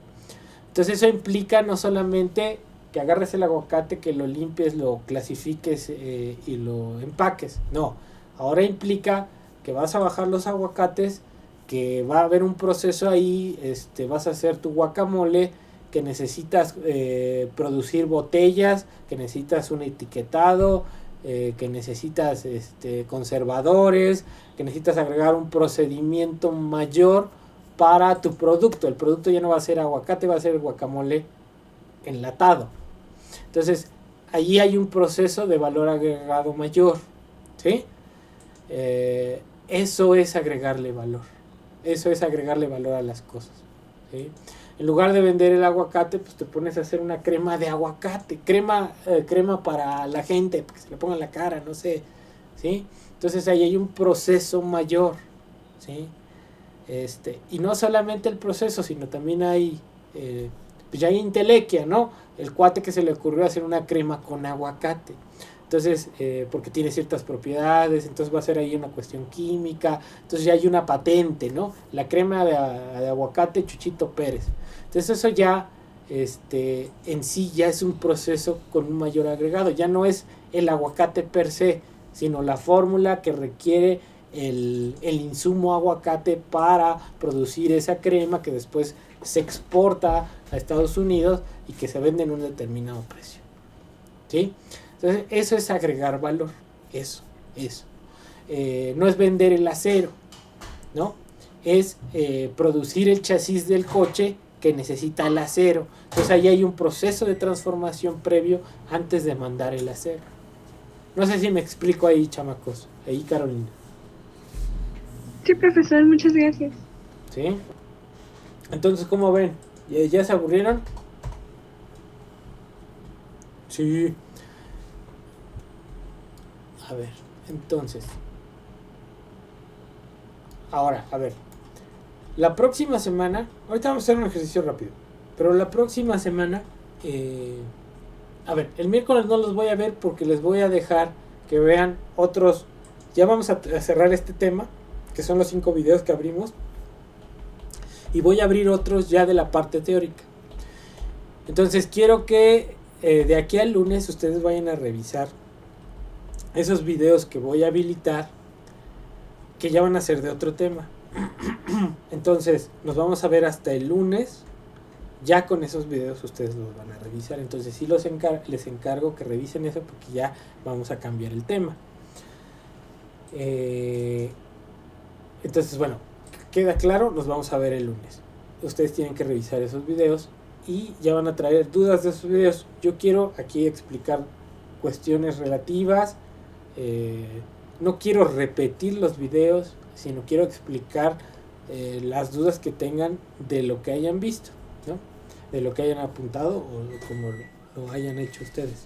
Entonces eso implica no solamente que agarres el aguacate, que lo limpies, lo clasifiques y lo empaques. No, ahora implica que vas a bajar los aguacates, que va a haber un proceso ahí, vas a hacer tu guacamole, que necesitas producir botellas, que necesitas un etiquetado, que necesitas conservadores, que necesitas agregar un procedimiento mayor para tu producto. El producto ya no va a ser aguacate, va a ser guacamole enlatado. Entonces, allí hay un proceso de valor agregado mayor, ¿sí? Eso es agregarle valor. Eso es agregarle valor a las cosas, ¿sí? En lugar de vender el aguacate, pues te pones a hacer una crema de aguacate, crema para la gente, para que se le ponga en la cara, no sé, ¿sí? Entonces ahí hay un proceso mayor, ¿sí? Y no solamente el proceso, sino también hay, pues ya hay intelequia, ¿no? El cuate que se le ocurrió hacer una crema con aguacate. Entonces, porque tiene ciertas propiedades, entonces va a ser ahí una cuestión química, entonces ya hay una patente, ¿no? La crema de aguacate Chuchito Pérez. Entonces eso ya, en sí ya es un proceso con un mayor agregado, ya no es el aguacate per se, sino la fórmula que requiere el insumo aguacate para producir esa crema que después se exporta a Estados Unidos y que se vende en un determinado precio, ¿sí? Entonces eso es agregar valor, eso. No es vender el acero, ¿no? Es producir el chasis del coche que necesita el acero. Entonces ahí hay un proceso de transformación previo antes de mandar el acero. No sé si me explico ahí, chamacos. Ahí, Carolina. Sí, profesor, muchas gracias. ¿Sí? Entonces, ¿cómo ven? ¿Ya se aburrieron? Sí. A ver, entonces. Ahora, a ver. La próxima semana, ahorita vamos a hacer un ejercicio rápido, pero la próxima semana, a ver, el miércoles no los voy a ver porque les voy a dejar que vean otros. Ya vamos a cerrar este tema, que son los 5 videos que abrimos, y voy a abrir otros ya de la parte teórica. Entonces quiero que de aquí al lunes ustedes vayan a revisar esos videos que voy a habilitar, que ya van a ser de otro tema. Entonces nos vamos a ver hasta el lunes. Ya con esos videos ustedes los van a revisar. Entonces sí les encargo que revisen eso, porque ya vamos a cambiar el tema. Entonces, bueno, queda claro, nos vamos a ver el lunes. Ustedes tienen que revisar esos videos y ya van a traer dudas de esos videos. Yo quiero aquí explicar cuestiones relativas. No quiero repetir los videos, sino quiero explicar las dudas que tengan de lo que hayan visto, ¿no? De lo que hayan apuntado o como lo hayan hecho ustedes.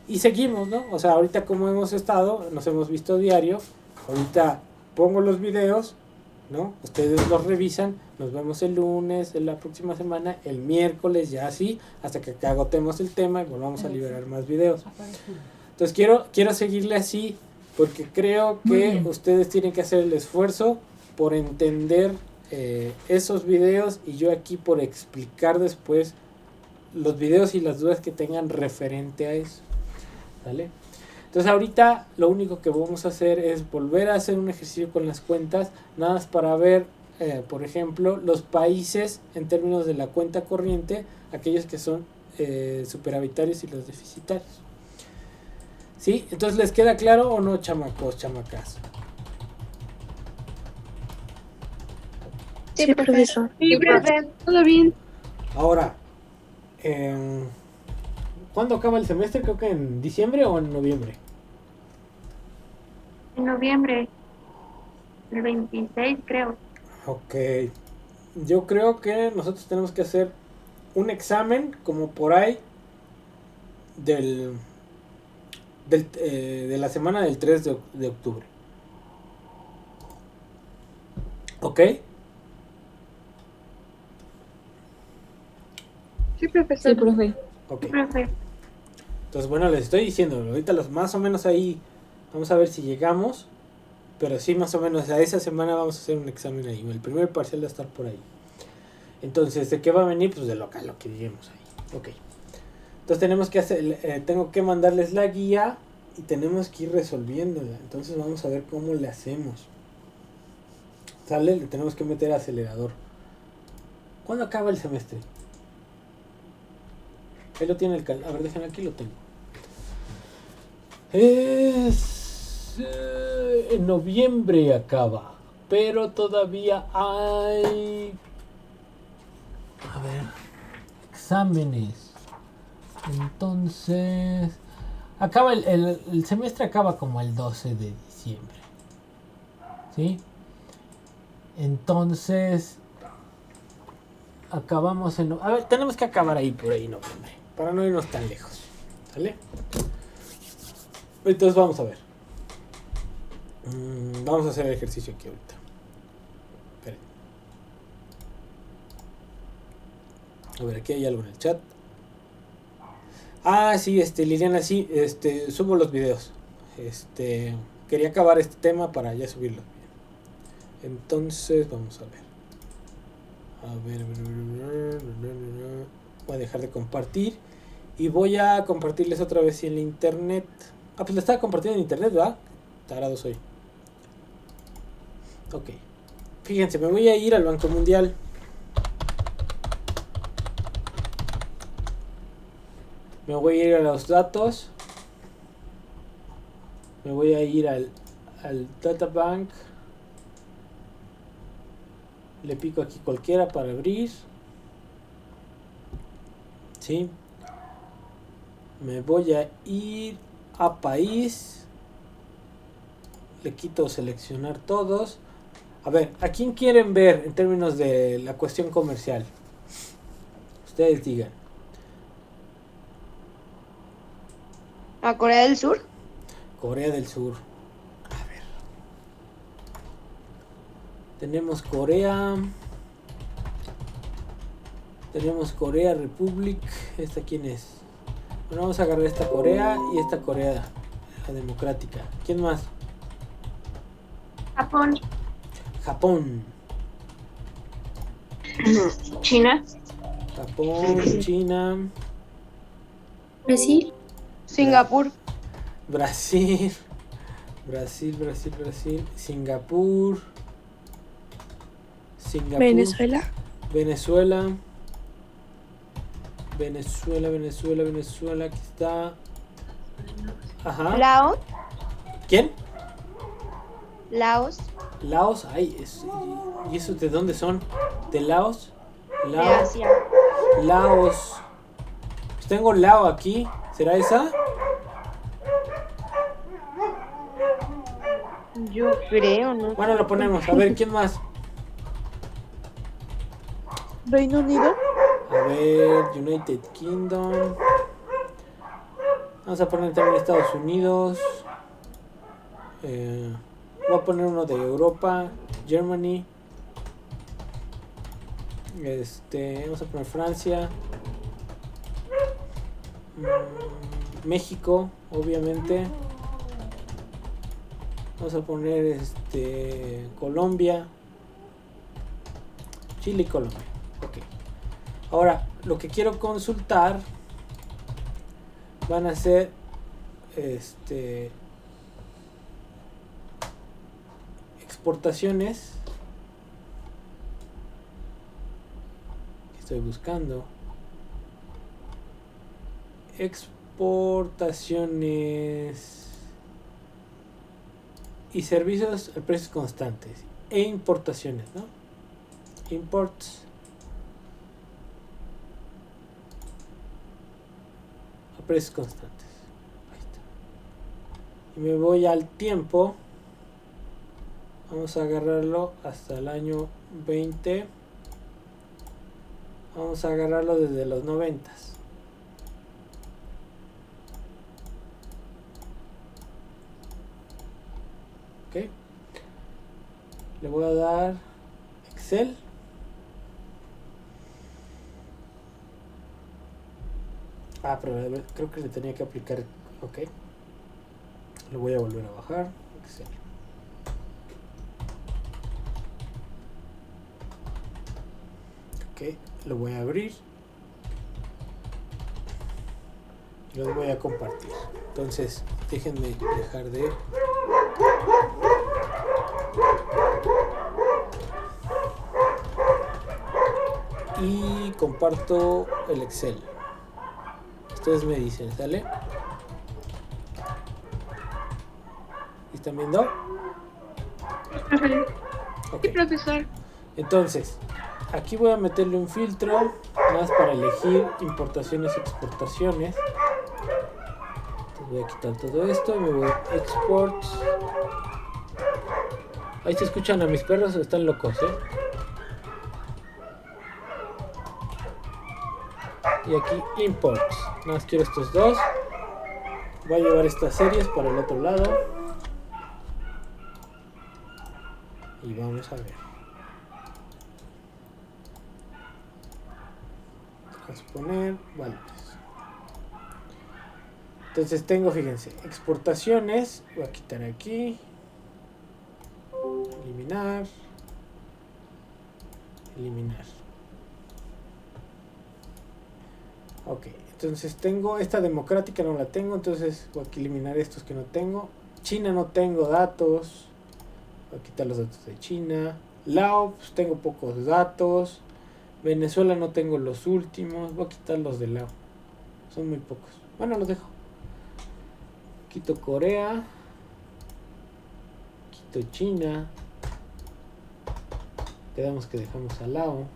Y seguimos, ¿no? O sea, ahorita como hemos estado, nos hemos visto diario. Ahorita pongo los videos, ¿no? Ustedes los revisan. Nos vemos el lunes, en la próxima semana, el miércoles, ya así, hasta que agotemos el tema y volvamos a liberar más videos. Entonces quiero seguirle así, porque creo que ustedes tienen que hacer el esfuerzo por entender esos videos, y yo aquí por explicar después los videos y las dudas que tengan referente a eso, ¿vale? Entonces ahorita lo único que vamos a hacer es volver a hacer un ejercicio con las cuentas, nada más para ver, por ejemplo, los países en términos de la cuenta corriente, aquellos que son superavitarios y los deficitarios. ¿Sí? Entonces, ¿les queda claro o no, chamacos, chamacas? Sí, profesor. Sí, profe, todo bien. Ahora, ¿cuándo acaba el semestre? Creo que en diciembre o en noviembre. En noviembre. El 26, creo. Ok. Yo creo que nosotros tenemos que hacer un examen como por ahí del, de la semana del 3 de octubre. ¿Ok? Sí, profesor. Sí, profe. Ok. Profe. Entonces, bueno, les estoy diciendo, ahorita los más o menos ahí, vamos a ver si llegamos, pero sí, más o menos a esa semana vamos a hacer un examen ahí, el primer parcial va a estar por ahí. Entonces, ¿de qué va a venir? Pues de lo que lleguemos ahí. Ok. Entonces tenemos que hacer, tengo que mandarles la guía y tenemos que ir resolviéndola. Entonces vamos a ver cómo le hacemos. ¿Sale? Le tenemos que meter acelerador. ¿Cuándo acaba el semestre? Ahí lo tiene el a ver, déjenme, aquí lo tengo. Es... en noviembre acaba. Pero todavía hay... A ver... exámenes. Entonces... acaba el semestre acaba como el 12 de diciembre. ¿Sí? Entonces... acabamos en... a ver, tenemos que acabar ahí por ahí en noviembre. Para no irnos tan lejos. ¿Sale? Entonces vamos a ver. Vamos a hacer el ejercicio aquí ahorita. Esperen. A ver, aquí hay algo en el chat. Ah, sí, Liliana, sí, subo los videos. Quería acabar este tema para ya subirlo. Entonces, vamos a ver. Voy a dejar de compartir. Y voy a compartirles otra vez en la internet. Ah, pues la estaba compartiendo en internet, ¿verdad? Tarado soy. Ok. Fíjense, me voy a ir al Banco Mundial. Me voy a ir a los datos. Me voy a ir al Data Bank. Le pico aquí cualquiera para abrir. ¿Sí? Me voy a ir a país. Le quito seleccionar todos. A ver, ¿a quién quieren ver en términos de la cuestión comercial? Ustedes digan. ¿A Corea del Sur? Corea del Sur. A ver. Tenemos Corea. Tenemos Corea Republic. ¿Esta quién es? Bueno, vamos a agarrar esta Corea y esta Corea, la democrática. ¿Quién más? Japón. Japón. China. Japón, China, Brasil. Singapur. Brasil, Singapur, Venezuela. Venezuela, aquí está. Ajá. Laos. ¿Quién? Laos. Laos, ay, ¿y esos de dónde son? ¿De Laos? De Asia. Laos. Pues tengo Lao aquí, ¿será esa? Yo creo, ¿no? Bueno, lo ponemos, a ver, ¿quién más? Reino Unido. A ver, United Kingdom. Vamos a poner también Estados Unidos. Voy a poner uno de Europa, Germany. Vamos a poner Francia. México, obviamente. Vamos a poner Colombia. Chile y Colombia. Ok. Ahora, lo que quiero consultar van a ser exportaciones. Estoy buscando exportaciones y servicios a precios constantes e importaciones, ¿no? Imports a precios constantes. Ahí está. Y me voy al tiempo. Vamos a agarrarlo hasta el año 20. Vamos a agarrarlo desde los 90. Ok. Le voy a dar Excel. Pero a ver, creo que le tenía que aplicar. Ok. Lo voy a volver a bajar. Excel. Ok, lo voy a abrir. Y lo voy a compartir. Entonces, déjenme dejar de... Y comparto el Excel. Ustedes me dicen, ¿sale? ¿Están viendo? Ok, Ok. profesor. Entonces, aquí voy a meterle un filtro, nada más para elegir importaciones y exportaciones. Entonces voy a quitar todo esto y me voy a exports. Ahí se escuchan a mis perros, están locos, Y aquí imports. Nada más quiero estos dos. Voy a llevar estas series para el otro lado. Y vamos a ver. Transponer valores. Entonces tengo, fíjense, exportaciones. Voy a quitar aquí. Eliminar. Eliminar. Ok, entonces tengo esta democrática, no la tengo, entonces voy a eliminar estos que no tengo. China no tengo datos. Voy a quitar los datos de China. Laos, pues tengo pocos datos. Venezuela no tengo los últimos. Voy a quitar los de Laos. Son muy pocos. Bueno, los dejo. Quito Corea. Quito China. Quedamos que dejamos a Laos.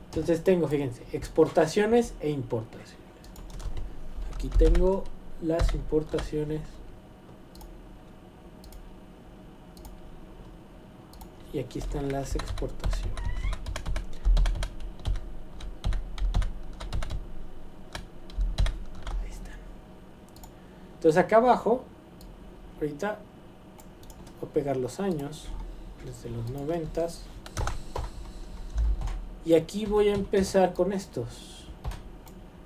Entonces tengo, fíjense, exportaciones e importaciones. Aquí tengo las importaciones. Y aquí están las exportaciones. Ahí están. Entonces acá abajo, ahorita voy a pegar los años, desde los 90s. Y aquí voy a empezar con estos.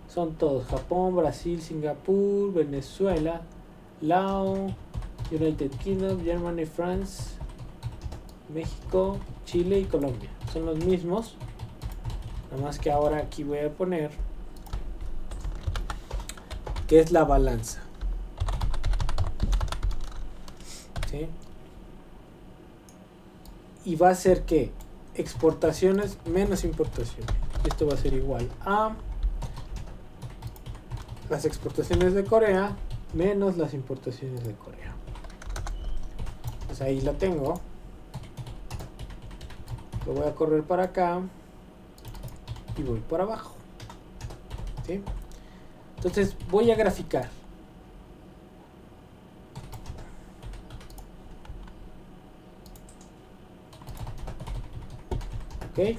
Son todos: Japón, Brasil, Singapur, Venezuela, Laos, United Kingdom, Germany, France, México, Chile y Colombia. Son los mismos. Nada más que ahora aquí voy a poner que es la balanza. ¿Sí? Y va a ser que exportaciones menos importaciones. Esto va a ser igual a las exportaciones de Corea menos las importaciones de Corea. Pues ahí la tengo. Lo voy a correr para acá y voy por abajo. ¿Sí? Entonces voy a graficar. Ok.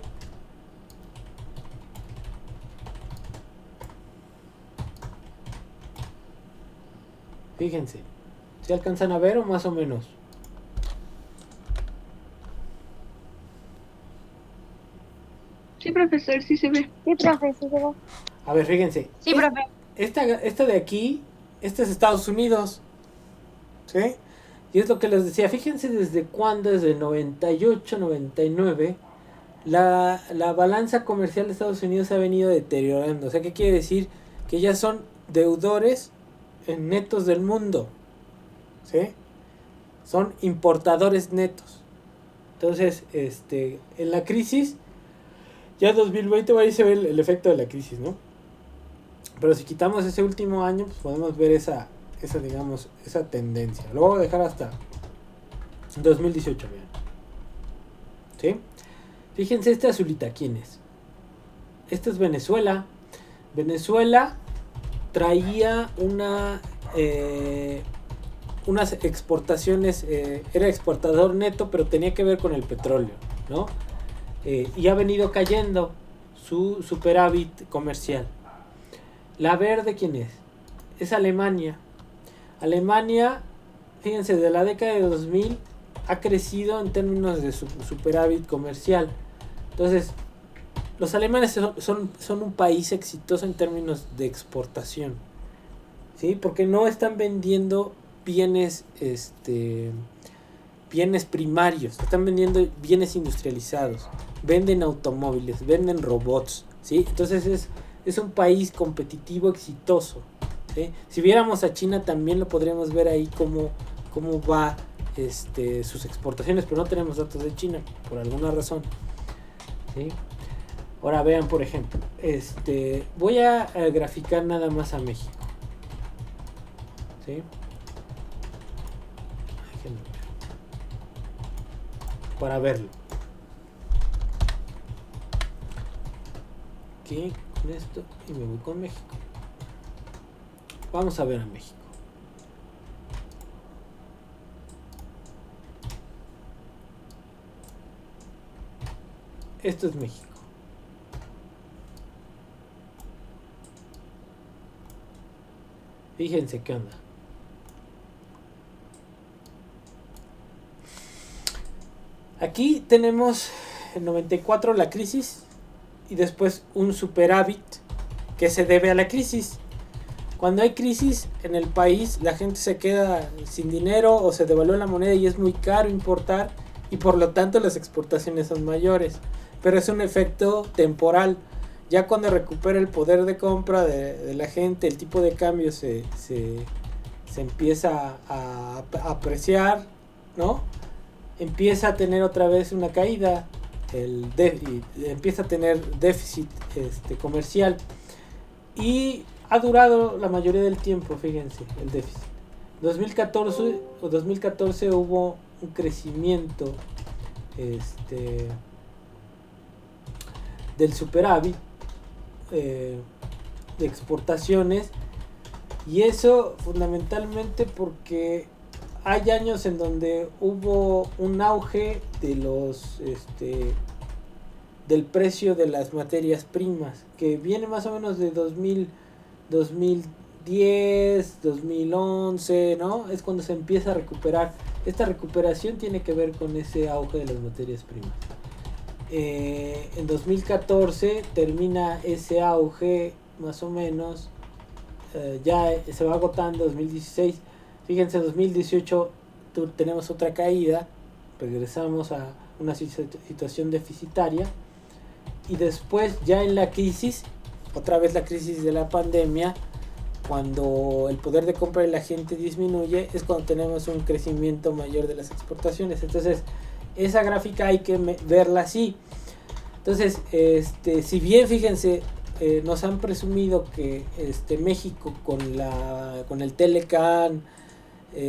Fíjense, ¿se alcanzan a ver o más o menos? Sí, profesor, sí se ve. Sí, profe, sí se va. A ver, fíjense. Sí, profe. Esta de aquí, este es Estados Unidos. ¿Sí? Y es lo que les decía. Fíjense desde cuándo, desde el 98, 99, la balanza comercial de Estados Unidos se ha venido deteriorando. O sea, ¿qué quiere decir? Que ya son deudores netos del mundo. ¿Sí? Son importadores netos. Entonces, en la crisis, ya 2020 ahí se ve el efecto de la crisis, ¿no? Pero si quitamos ese último año, pues podemos ver esa digamos, esa tendencia. Lo voy a dejar hasta 2018, vean. ¿Sí? Fíjense, esta azulita, ¿quién es? Esta es Venezuela. Venezuela traía unas exportaciones, era exportador neto, pero tenía que ver con el petróleo, ¿no? Y ha venido cayendo su superávit comercial. La verde, ¿quién es? Es Alemania. Alemania, fíjense, de la década de 2000 ha crecido en términos de su superávit comercial. Entonces, los alemanes son un país exitoso en términos de exportación, ¿sí? Porque no están vendiendo bienes, bienes primarios, están vendiendo bienes industrializados, venden automóviles, venden robots, ¿sí? Entonces es un país competitivo, exitoso, ¿sí? Si viéramos a China también lo podríamos ver ahí cómo va sus exportaciones, pero no tenemos datos de China por alguna razón, ¿sí? Ahora vean, por ejemplo, voy a graficar nada más a México, ¿sí? Déjenme ver, para verlo. Aquí con esto y me voy con México. Vamos a ver a México. Esto es México. Fíjense qué onda. Aquí tenemos en 94 la crisis y después un superávit que se debe a la crisis. Cuando hay crisis en el país, la gente se queda sin dinero o se devalúa la moneda y es muy caro importar y por lo tanto las exportaciones son mayores. Pero es un efecto temporal. Ya cuando recupera el poder de compra de la gente, el tipo de cambio se empieza a apreciar, ¿no? Empieza a tener otra vez una caída, empieza a tener déficit comercial y ha durado la mayoría del tiempo, fíjense, el déficit. 2014 hubo un crecimiento del superávit de exportaciones, y eso fundamentalmente porque hay años en donde hubo un auge de del precio de las materias primas, que viene más o menos de 2010, 2011, ¿no? Es cuando se empieza a recuperar. Esta recuperación tiene que ver con ese auge de las materias primas. En 2014 termina ese auge más o menos, ya se va agotando. 2016, fíjense, 2018 tenemos otra caída, regresamos a una situación deficitaria y después ya en la crisis, otra vez la crisis de la pandemia, cuando el poder de compra de la gente disminuye, es cuando tenemos un crecimiento mayor de las exportaciones. Entonces esa gráfica hay que verla así. Entonces, si bien, fíjense, nos han presumido que México con el Telecan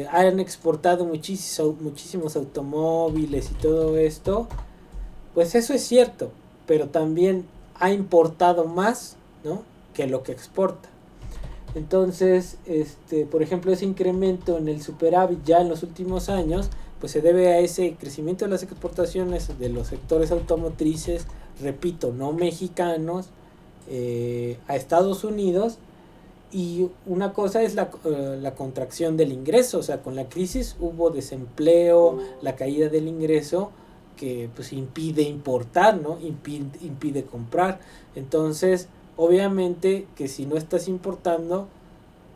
han exportado muchísimos automóviles y todo esto, pues eso es cierto, pero también ha importado más, ¿no?, que lo que exporta. Entonces, por ejemplo, ese incremento en el superávit ya en los últimos años, pues se debe a ese crecimiento de las exportaciones de los sectores automotrices, repito, no mexicanos, a Estados Unidos. Y una cosa es la contracción del ingreso, o sea, con la crisis hubo desempleo, la caída del ingreso que pues impide importar, ¿no? Impide comprar. Entonces, obviamente que si no estás importando,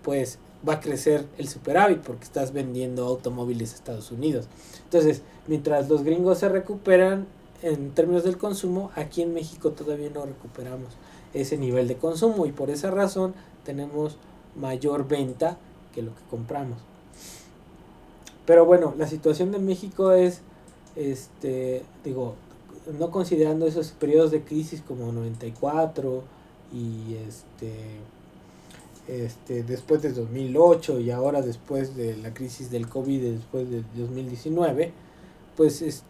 pues va a crecer el superávit porque estás vendiendo automóviles a Estados Unidos. Entonces, mientras los gringos se recuperan en términos del consumo, aquí en México todavía no recuperamos ese nivel de consumo y por esa razón tenemos mayor venta que lo que compramos. Pero bueno, la situación de México es, no considerando esos periodos de crisis como 94 y después de 2008 y ahora después de la crisis del COVID después de 2019, pues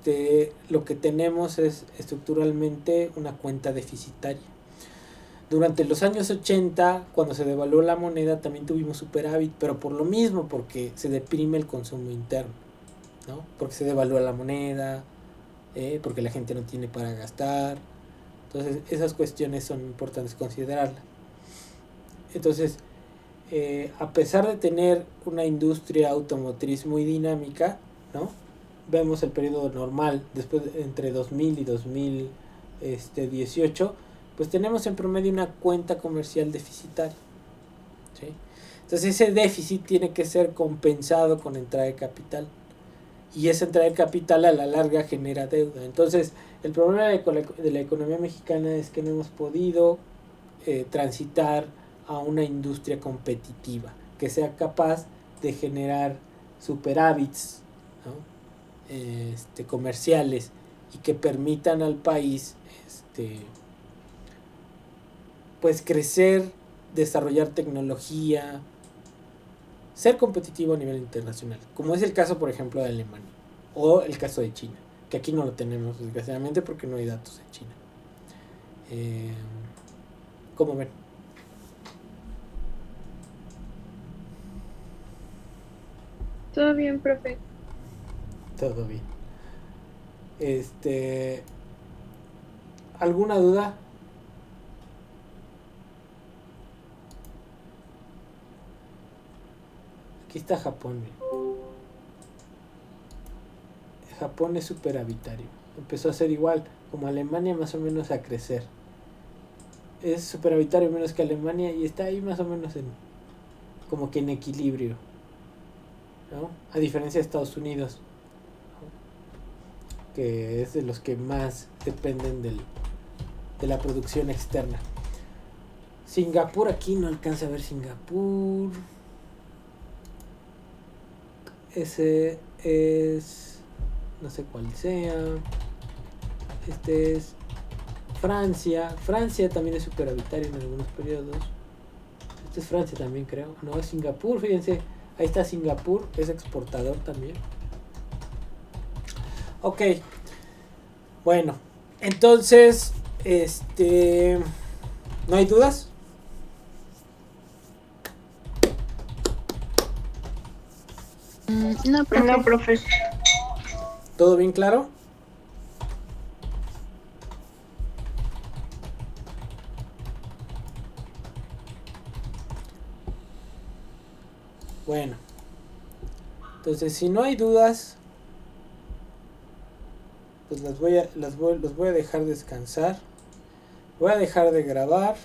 lo que tenemos es estructuralmente una cuenta deficitaria. Durante los años 80, cuando se devaluó la moneda, también tuvimos superávit, pero por lo mismo, porque se deprime el consumo interno, ¿no? Porque se devalúa la moneda, porque la gente no tiene para gastar. Entonces, esas cuestiones son importantes considerarlas. Entonces, a pesar de tener una industria automotriz muy dinámica, ¿no? Vemos el periodo normal, después entre 2000 y 2018, pues tenemos en promedio una cuenta comercial deficitaria, ¿sí? Entonces ese déficit tiene que ser compensado con entrada de capital, y esa entrada de capital a la larga genera deuda. Entonces el problema de la economía mexicana es que no hemos podido transitar a una industria competitiva que sea capaz de generar superávits, ¿no? Comerciales, y que permitan al país pues crecer, desarrollar tecnología, ser competitivo a nivel internacional, como es el caso por ejemplo de Alemania o el caso de China, que aquí no lo tenemos desgraciadamente porque no hay datos de China. ¿Cómo ven? Todo bien, profe. Todo bien. ¿Alguna duda? Aquí está Japón. Japón es superavitario. Empezó a ser igual como Alemania, más o menos a crecer. Es superavitario menos que Alemania y está ahí más o menos como que en equilibrio, ¿no? A diferencia de Estados Unidos, ¿no? Que es de los que más dependen de la producción externa. Singapur, aquí no alcanza a ver Singapur. Ese es, no sé cuál sea. Este es Francia. Francia también es superavitario en algunos periodos. Este es Francia también, creo. No, es Singapur, fíjense. Ahí está Singapur, es exportador también. Ok. Bueno, entonces, ¿no hay dudas? No, profe. No, profe. ¿Todo bien claro? Bueno, entonces si no hay dudas, pues los voy a dejar descansar. Voy a dejar de grabar.